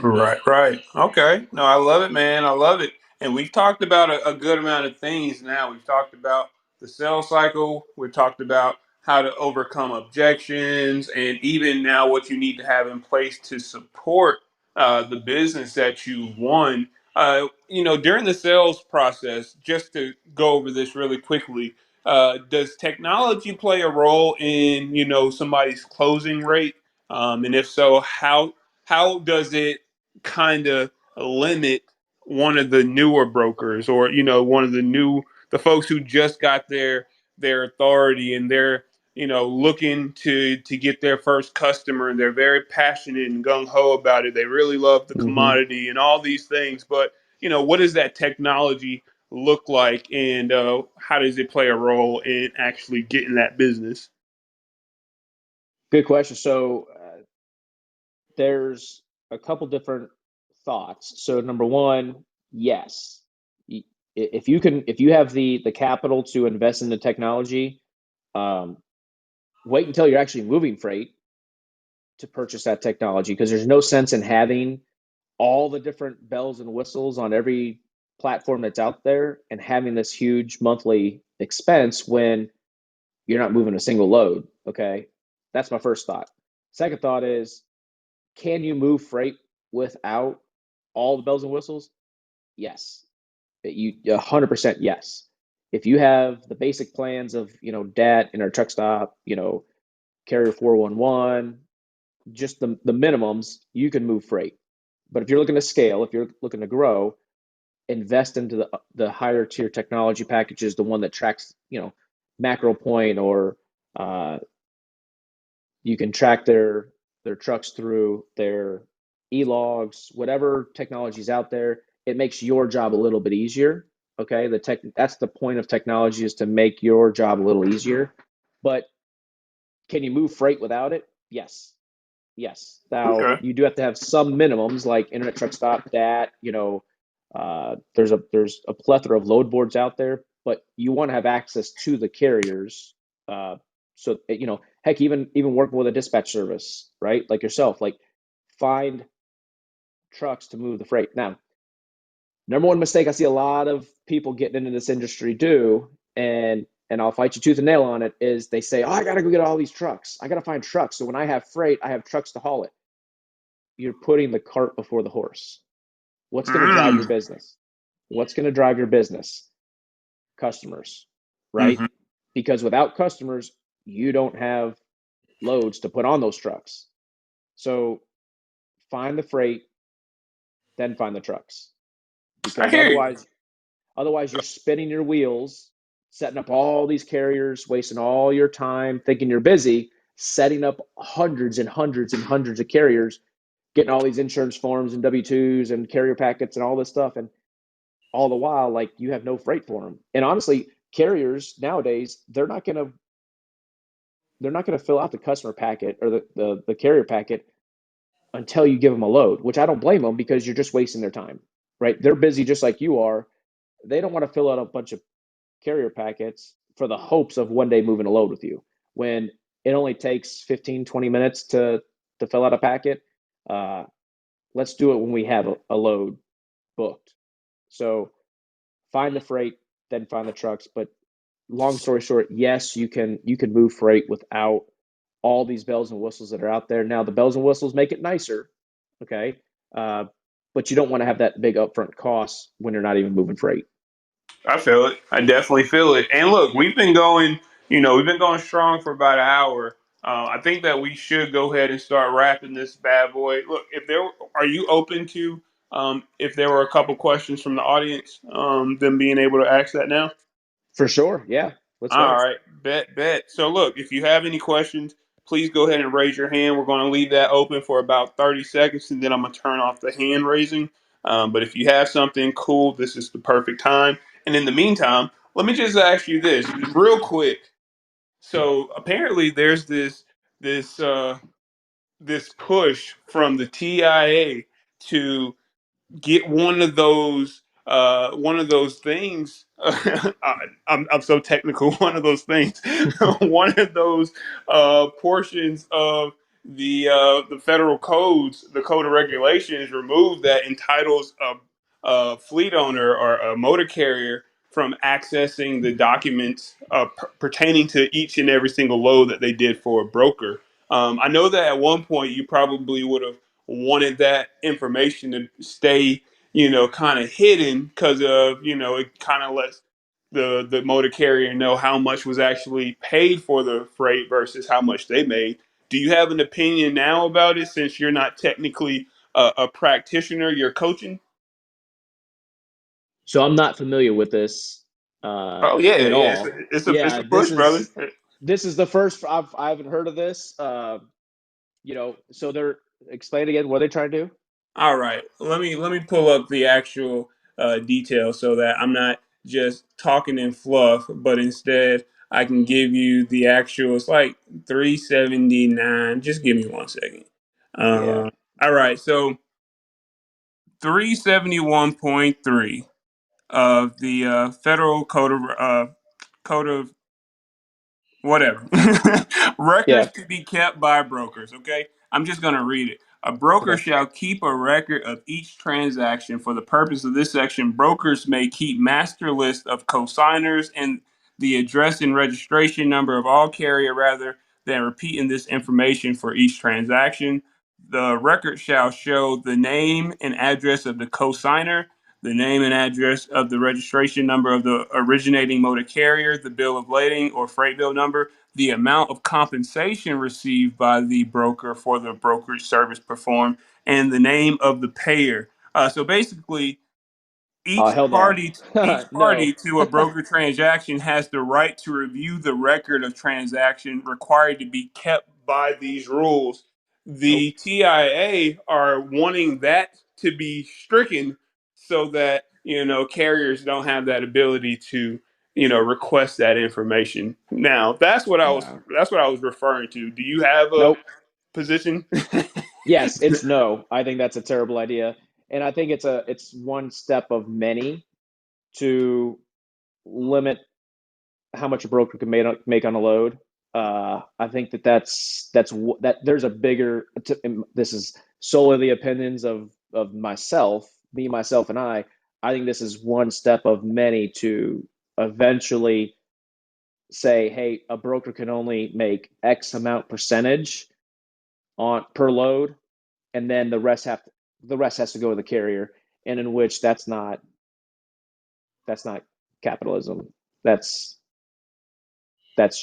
Right. Right. Okay. No, I love it, man. I love it. And we've talked about a good amount of things now. We've talked about the sales cycle. We've talked about how to overcome objections, and even now what you need to have in place to support the business that you won. During the sales process, just to go over this really quickly, does technology play a role in somebody's closing rate? And if so, how does it kind of limit one of the newer brokers, or one of the folks who just got their authority, and they're looking to get their first customer, and they're very passionate and gung-ho about it. They really love the Hmm. commodity and all these things, but what does that technology look like, and how does it play a role in actually getting that business? Good question. So there's a couple different thoughts. So number one, yes, if you have the capital to invest in the technology, um, wait until you're actually moving freight to purchase that technology, because there's no sense in having all the different bells and whistles on every platform that's out there and having this huge monthly expense when you're not moving a single load. Okay, that's my first thought. Second thought is, can you move freight without all the bells and whistles? Yes. 100% yes. If you have the basic plans of, DAT, in our truck stop, carrier 411, just the minimums, you can move freight. But if you're looking to scale, if you're looking to grow, invest into the higher tier technology packages, the one that tracks, macro point, or uh, you can track their trucks through their e-logs, whatever technology's out there. It makes your job a little bit easier. Okay, that's the point of technology, is to make your job a little easier. But can you move freight without it? Yes. Yes. Now Okay. you do have to have some minimums, like internet truck stop, dat. There's a plethora of load boards out there, but you want to have access to the carriers. So heck, even working with a dispatch service, right? Like yourself, like, find trucks to move the freight. Now, number one mistake I see a lot of people getting into this industry do, and I'll fight you tooth and nail on it, is they say, "Oh, I gotta go get all these trucks. I gotta find trucks. So when I have freight, I have trucks to haul it." You're putting the cart before the horse. What's going to drive your Mm. business? What's going to drive your business? Customers, right? Hmm. Because without customers, you don't have loads to put on those trucks. So find the freight, then find the trucks. I Because hear you. otherwise you're spinning your wheels, setting up all these carriers, wasting all your time thinking you're busy, setting up hundreds and hundreds and hundreds of carriers, getting all these insurance forms and W-2s and carrier packets and all this stuff. And all the while, like, you have no freight for them. And honestly, carriers nowadays, they're not going to fill out the customer packet, or the carrier packet, until you give them a load, which I don't blame them, because you're just wasting their time, right? They're busy just like you are. They don't want to fill out a bunch of carrier packets for the hopes of one day moving a load with you, when it only takes 15, 20 minutes to fill out a packet. uh, let's do it when we have a load booked. So find the freight, then find the trucks. But long story short, yes, you can move freight without all these bells and whistles that are out there. Now, the bells and whistles make it nicer, okay, uh, but you don't want to have that big upfront cost when you're not even moving freight. I feel it. I definitely feel it. And look, we've been going strong for about an hour. I think that we should go ahead and start wrapping this bad boy. Look, are you open to, if there were a couple questions from the audience, them being able to ask that now? For sure, yeah. Let's All go. right, bet. So look, if you have any questions, please go ahead and raise your hand. We're going to leave that open for about 30 seconds, and then I'm going to turn off the hand raising. But if you have something cool, this is the perfect time. And in the meantime, let me just ask you this real quick. So apparently, there's this this push from the TIA to get one of those things. I'm so technical. One of those things, one of those portions of the federal codes, the code of regulations, removed, that entitles a fleet owner or a motor carrier from accessing the documents pertaining to each and every single load that they did for a broker. I know that at one point you probably would have wanted that information to stay, kind of hidden because of, it kind of lets the motor carrier know how much was actually paid for the freight versus how much they made. Do you have an opinion now about it since you're not technically a practitioner, you're coaching? So I'm not familiar with this Oh yeah, at yeah. all. It's Yeah, a push, brother. this is the first I haven't heard of this. So they're explain again what they're trying to do. All right, let me pull up the actual details so that I'm not just talking in fluff, but instead I can give you the actual. It's like 379. Just give me 1 second. Yeah, All right, so 371.3 of the Federal Code of whatever. Records yeah, to be kept by brokers. Okay, I'm just going to read it. A broker okay. shall keep a record of each transaction. For the purpose of this section, brokers may keep master list of consigners and the address and registration number of all carrier rather than repeating this information for each transaction. The record shall show the name and address of the consigner, the name and address of the registration number of the originating motor carrier, the bill of lading or freight bill number, the amount of compensation received by the broker for the brokerage service performed, and the name of the payer. So basically, Oh, each hell no. party each No. party to a broker transaction has the right to review the record of transaction required to be kept by these rules. Nope. The TIA are wanting that to be stricken so that carriers don't have that ability to request that information. Now Yeah. that's what I was referring to. Do you have a Nope. position? Yes, it's no. I think that's a terrible idea. And I think it's one step of many to limit how much a broker can make on a load. I think that there's a bigger. This is solely the opinions of myself, me, myself, and I. I think this is one step of many to eventually say, hey, a broker can only make X amount percentage on per load, and then the rest has to go to the carrier, and in which that's not capitalism. That's that's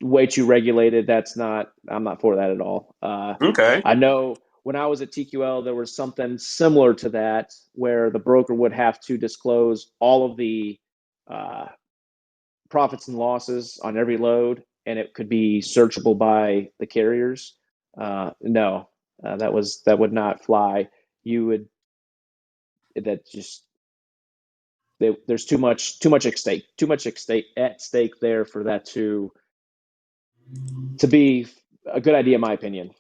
way too regulated. That's not. I'm not for that at all. Okay. I know when I was at TQL, there was something similar to that where the broker would have to disclose all of the uh, profits and losses on every load, and it could be searchable by the carriers. No, that would not fly. You would that just there's too much at stake there for that to be a good idea, in my opinion.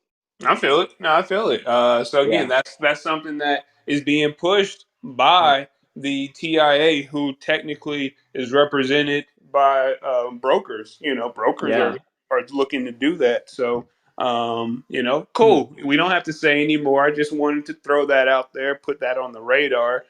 I feel it. No, I feel it. So again, Yeah, that's something that is being pushed yeah, by the TIA, who technically is represented by brokers. Brokers yeah. are looking to do that. So Hmm. cool. We don't have to say anymore. I just wanted to throw that out there, put that on the radar.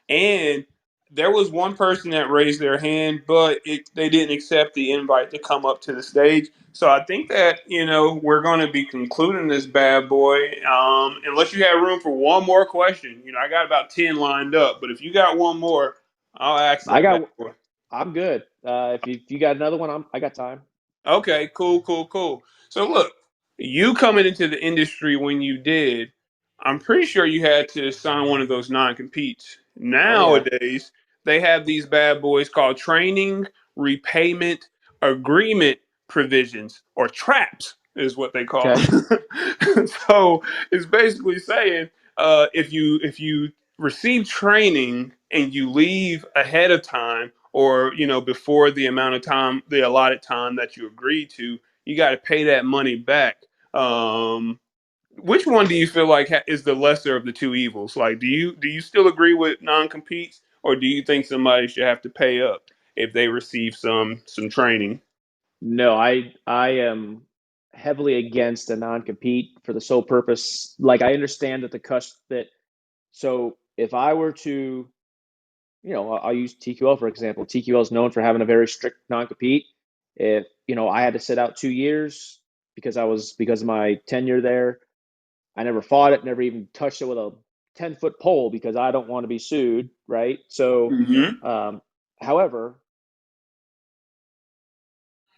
And there was one person that raised their hand, but they didn't accept the invite to come up to the stage. So I think that we're going to be concluding this bad boy. Unless you have room for one more question, I got about 10 lined up. But if you got one more, I'll ask I that bad got. boy. I'm good. If you got another one, I got time. Okay, cool, cool, cool. So look, you coming into the industry when you did, I'm pretty sure you had to sign one of those non-competes. Oh yeah. Nowadays, they have these bad boys called training repayment agreement provisions, or traps is what they call Okay. them. So it's basically saying if you receive training and you leave ahead of time, or before the amount of time, the allotted time that you agreed to, you got to pay that money back. um which one do you feel like is the lesser of the two evils? Like, do you still agree with non-competes, or do you think somebody should have to pay up if they receive some training? No, I am heavily against a non-compete for the sole purpose. Like I understand that the cus that so if I were to, I'll use TQL for example. TQL is known for having a very strict non-compete. If, I had to sit out 2 years because of my tenure there, I never fought it, never even touched it with a 10-foot pole because I don't want to be sued, right? So, Hmm. um, however,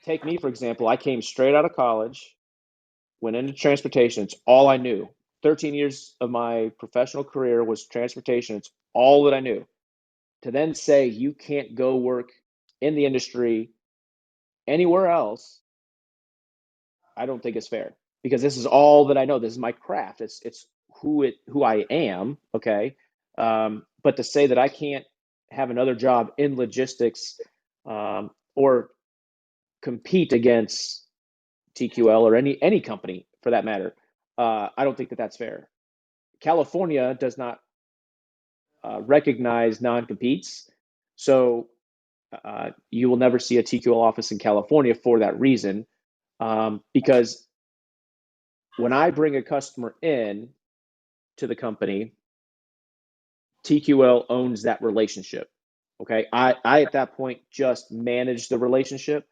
take me for example. I came straight out of college, went into transportation. It's all I knew. 13 years of my professional career was transportation. It's all that I knew. To then say you can't go work in the industry anywhere else, I don't think it's fair because this is all that I know. This is my craft. It's who I am. Okay, but to say that I can't have another job in logistics or compete against TQL or any company for that matter, I don't think that that's fair. California does not recognize non-competes, so you will never see a TQL office in California for that reason. Because when I bring a customer in to the company, TQL owns that relationship. Okay. I at that point just manage the relationship,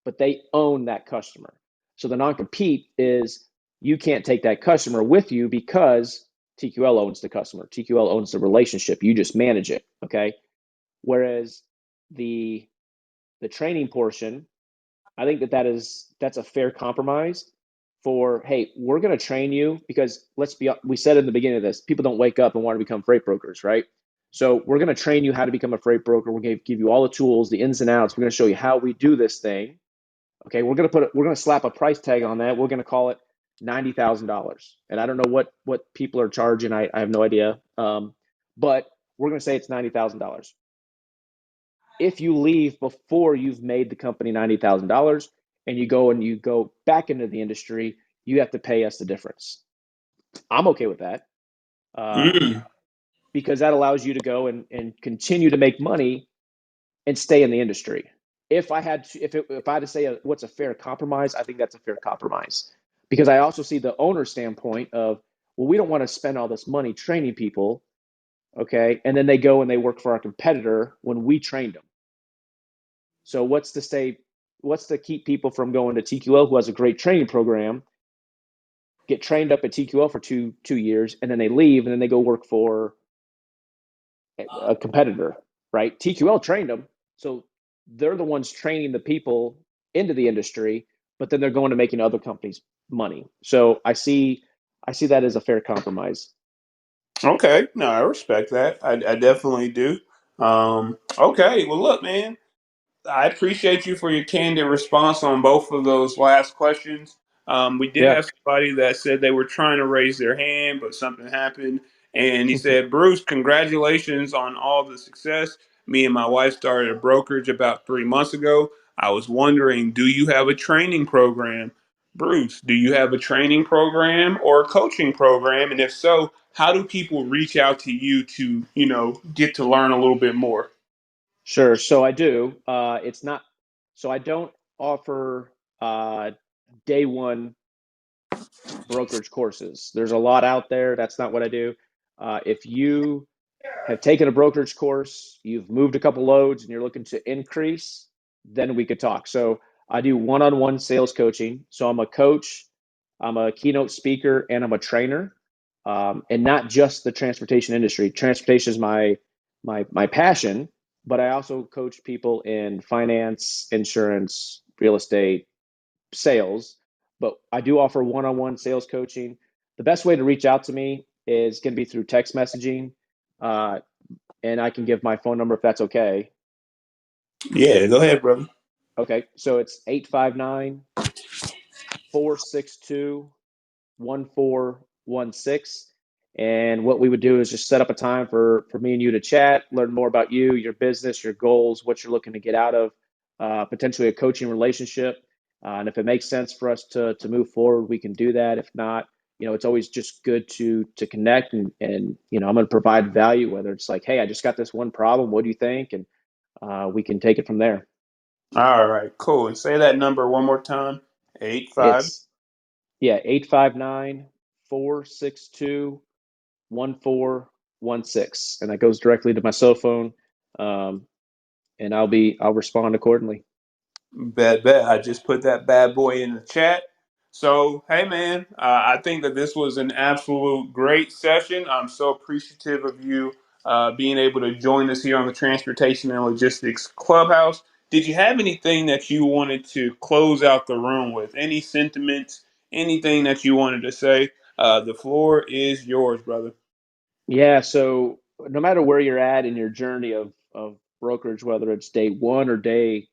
but they own that customer. So the non compete is you can't take that customer with you because TQL owns the customer. TQL owns the relationship. You just manage it. Okay. Whereas the the training portion, I think that's a fair compromise for, hey, we're going to train you because we said in the beginning of this, people don't wake up and want to become freight brokers, right? So we're going to train you how to become a freight broker. We're going to give you all the tools, the ins and outs. We're going to show you how we do this thing. Okay, we're going to slap a price tag on that. We're going to call it $90,000. And I don't know what people are charging. I have no idea. But we're going to say it's $90,000. If you leave before you've made the company $90,000 and you go back into the industry, you have to pay us the difference. I'm okay with that Mm. because that allows you to go and continue to make money and stay in the industry. If I had to say what's a fair compromise, I think that's a fair compromise because I also see the owner standpoint of, well, we don't want to spend all this money training people, okay, and then they go and they work for our competitor when we trained them. So what's to keep people from going to TQL who has a great training program, get trained up at TQL for two years, and then they leave and then they go work for a competitor, right? TQL trained them, so they're the ones training the people into the industry, but then they're going to making other companies money. So I see that as a fair compromise. Okay, no, I respect that. I definitely do. Okay, well, look, man. I appreciate you for your candid response on both of those last questions. We did Yeah, have somebody that said they were trying to raise their hand, but something happened. And he said, Bruce, congratulations on all the success. Me and my wife started a brokerage about 3 months ago. I was wondering, do you have a training program? Bruce, do you have a training program or a coaching program? And if so, how do people reach out to you to, get to learn a little bit more? sure. So I do. It's not. So I don't offer day one brokerage courses. There's a lot out there. That's not what I do. If you have taken a brokerage course, you've moved a couple loads, and you're looking to increase, then we could talk. So I do one-on-one sales coaching. So I'm a coach, I'm a keynote speaker, and I'm a trainer, and not just the transportation industry. Transportation is my passion, but I also coach people in finance, insurance, real estate, sales, but I do offer one-on-one sales coaching. The best way to reach out to me is going to be through text messaging, uh, and I can give my phone number if that's okay. Yeah, go ahead, brother. Okay, so it's 859-462-1416. And what we would do is just set up a time for me and you to chat, learn more about you, your business, your goals, what you're looking to get out of, potentially a coaching relationship. And if it makes sense for us to move forward, we can do that. If not, it's always just good to connect and I'm going to provide value, whether it's like, hey, I just got this one problem. What do you think? And we can take it from there. All right, cool. And say that number one more time. 85. It's Yeah, 859-462-1416. 888-888-1616, and that goes directly to my cell phone. Um, and I'll respond accordingly. Bet. I just put that bad boy in the chat. So, hey, man, I think that this was an absolute great session. I'm so appreciative of you being able to join us here on the Transportation and Logistics Clubhouse. Did you have anything that you wanted to close out the room with? Any sentiments, anything that you wanted to say? The floor is yours, brother. Yeah, so no matter where you're at in your journey of brokerage, whether it's day one or day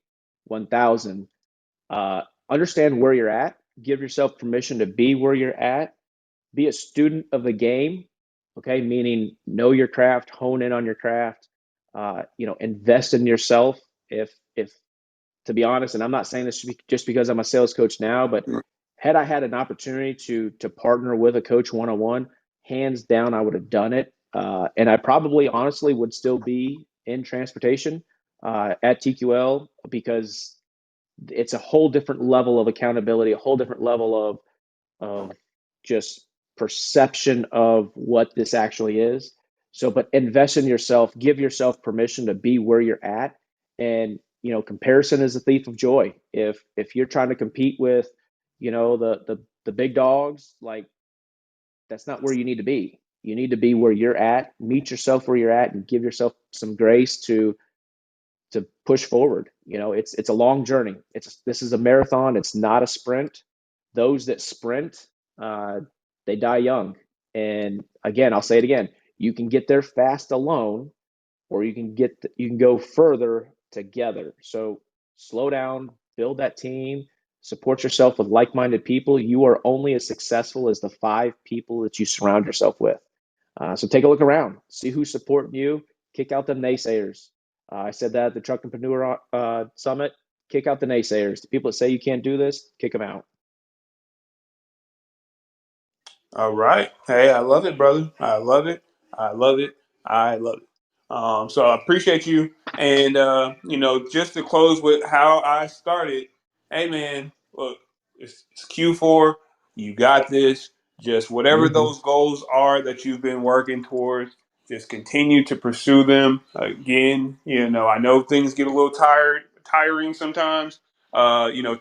1000, understand where you're at, give yourself permission to be where you're at, be a student of the game, okay? Meaning know your craft, hone in on your craft, invest in yourself. If to be honest, and I'm not saying this just because I'm a sales coach now, but had I had an opportunity to partner with a coach one on one, hands down, I would have done it. And I probably honestly would still be in transportation at TQL because it's a whole different level of accountability, a whole different level of just perception of what this actually is. So, but invest in yourself, give yourself permission to be where you're at. And, comparison is a thief of joy. If you're trying to compete with, the big dogs, like that's not where you need to be. You need to be where you're at, meet yourself where you're at, and give yourself some grace to push forward. It's a long journey. This is a marathon. It's not a sprint. Those that sprint, uh, they die young. And again, I'll say it again. You can get there fast alone, or you can go further together. So slow down, build that team, support yourself with like-minded people. You are only as successful as the 5 people that you surround yourself with. So take a look around, see who's supporting you, kick out the naysayers. I said that at the Truckpreneur Summit. Kick out the naysayers. The people that say you can't do this, kick them out. All right. Hey, I love it, brother. I love it. I love it. I love it. So I appreciate you. And, just to close with how I started, hey, man, look, it's Q4. You got this. Just whatever Mm-hmm. those goals are that you've been working towards, just continue to pursue them. Again, I know things get a little tiring sometimes.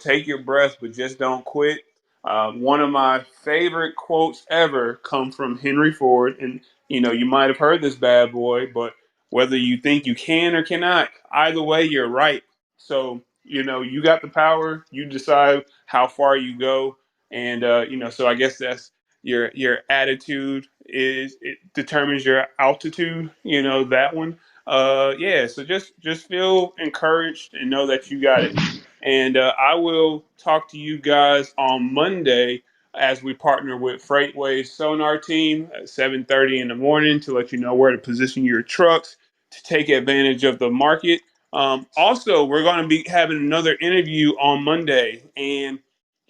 Take your breath, but just don't quit. One of my favorite quotes ever come from Henry Ford, and you might have heard this bad boy, but whether you think you can or cannot, either way, you're right. So you got the power. You decide how far you go, and so I guess that's your attitude is it determines your altitude. That one. Yeah. So just feel encouraged and know that you got it. And I will talk to you guys on Monday as we partner with Freightways Sonar Team at 7:30 in the morning to let you know where to position your trucks to take advantage of the market. Also, we're going to be having another interview on Monday, and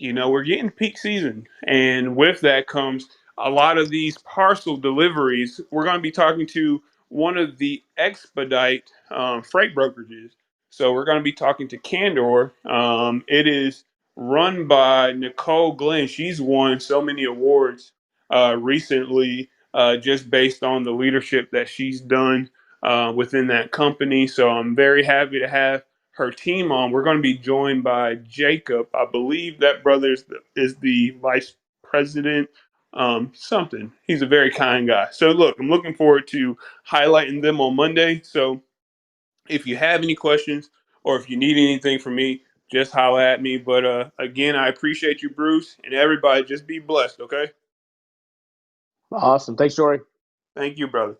we're getting peak season, and with that comes a lot of these parcel deliveries. We're going to be talking to one of the expedite freight brokerages, so we're going to be talking to Candor. It is run by Nicole Glenn. She's won so many awards recently, just based on the leadership that she's done within that company. So I'm very happy to have her team on. We're going to be joined by Jacob. I believe that brother is the vice president. Something. He's a very kind guy. So look, I'm looking forward to highlighting them on Monday. So if you have any questions or if you need anything from me, just holler at me. But again, I appreciate you, Bruce, and everybody. Just be blessed, okay? Awesome. Thanks, Jory. Thank you, brother.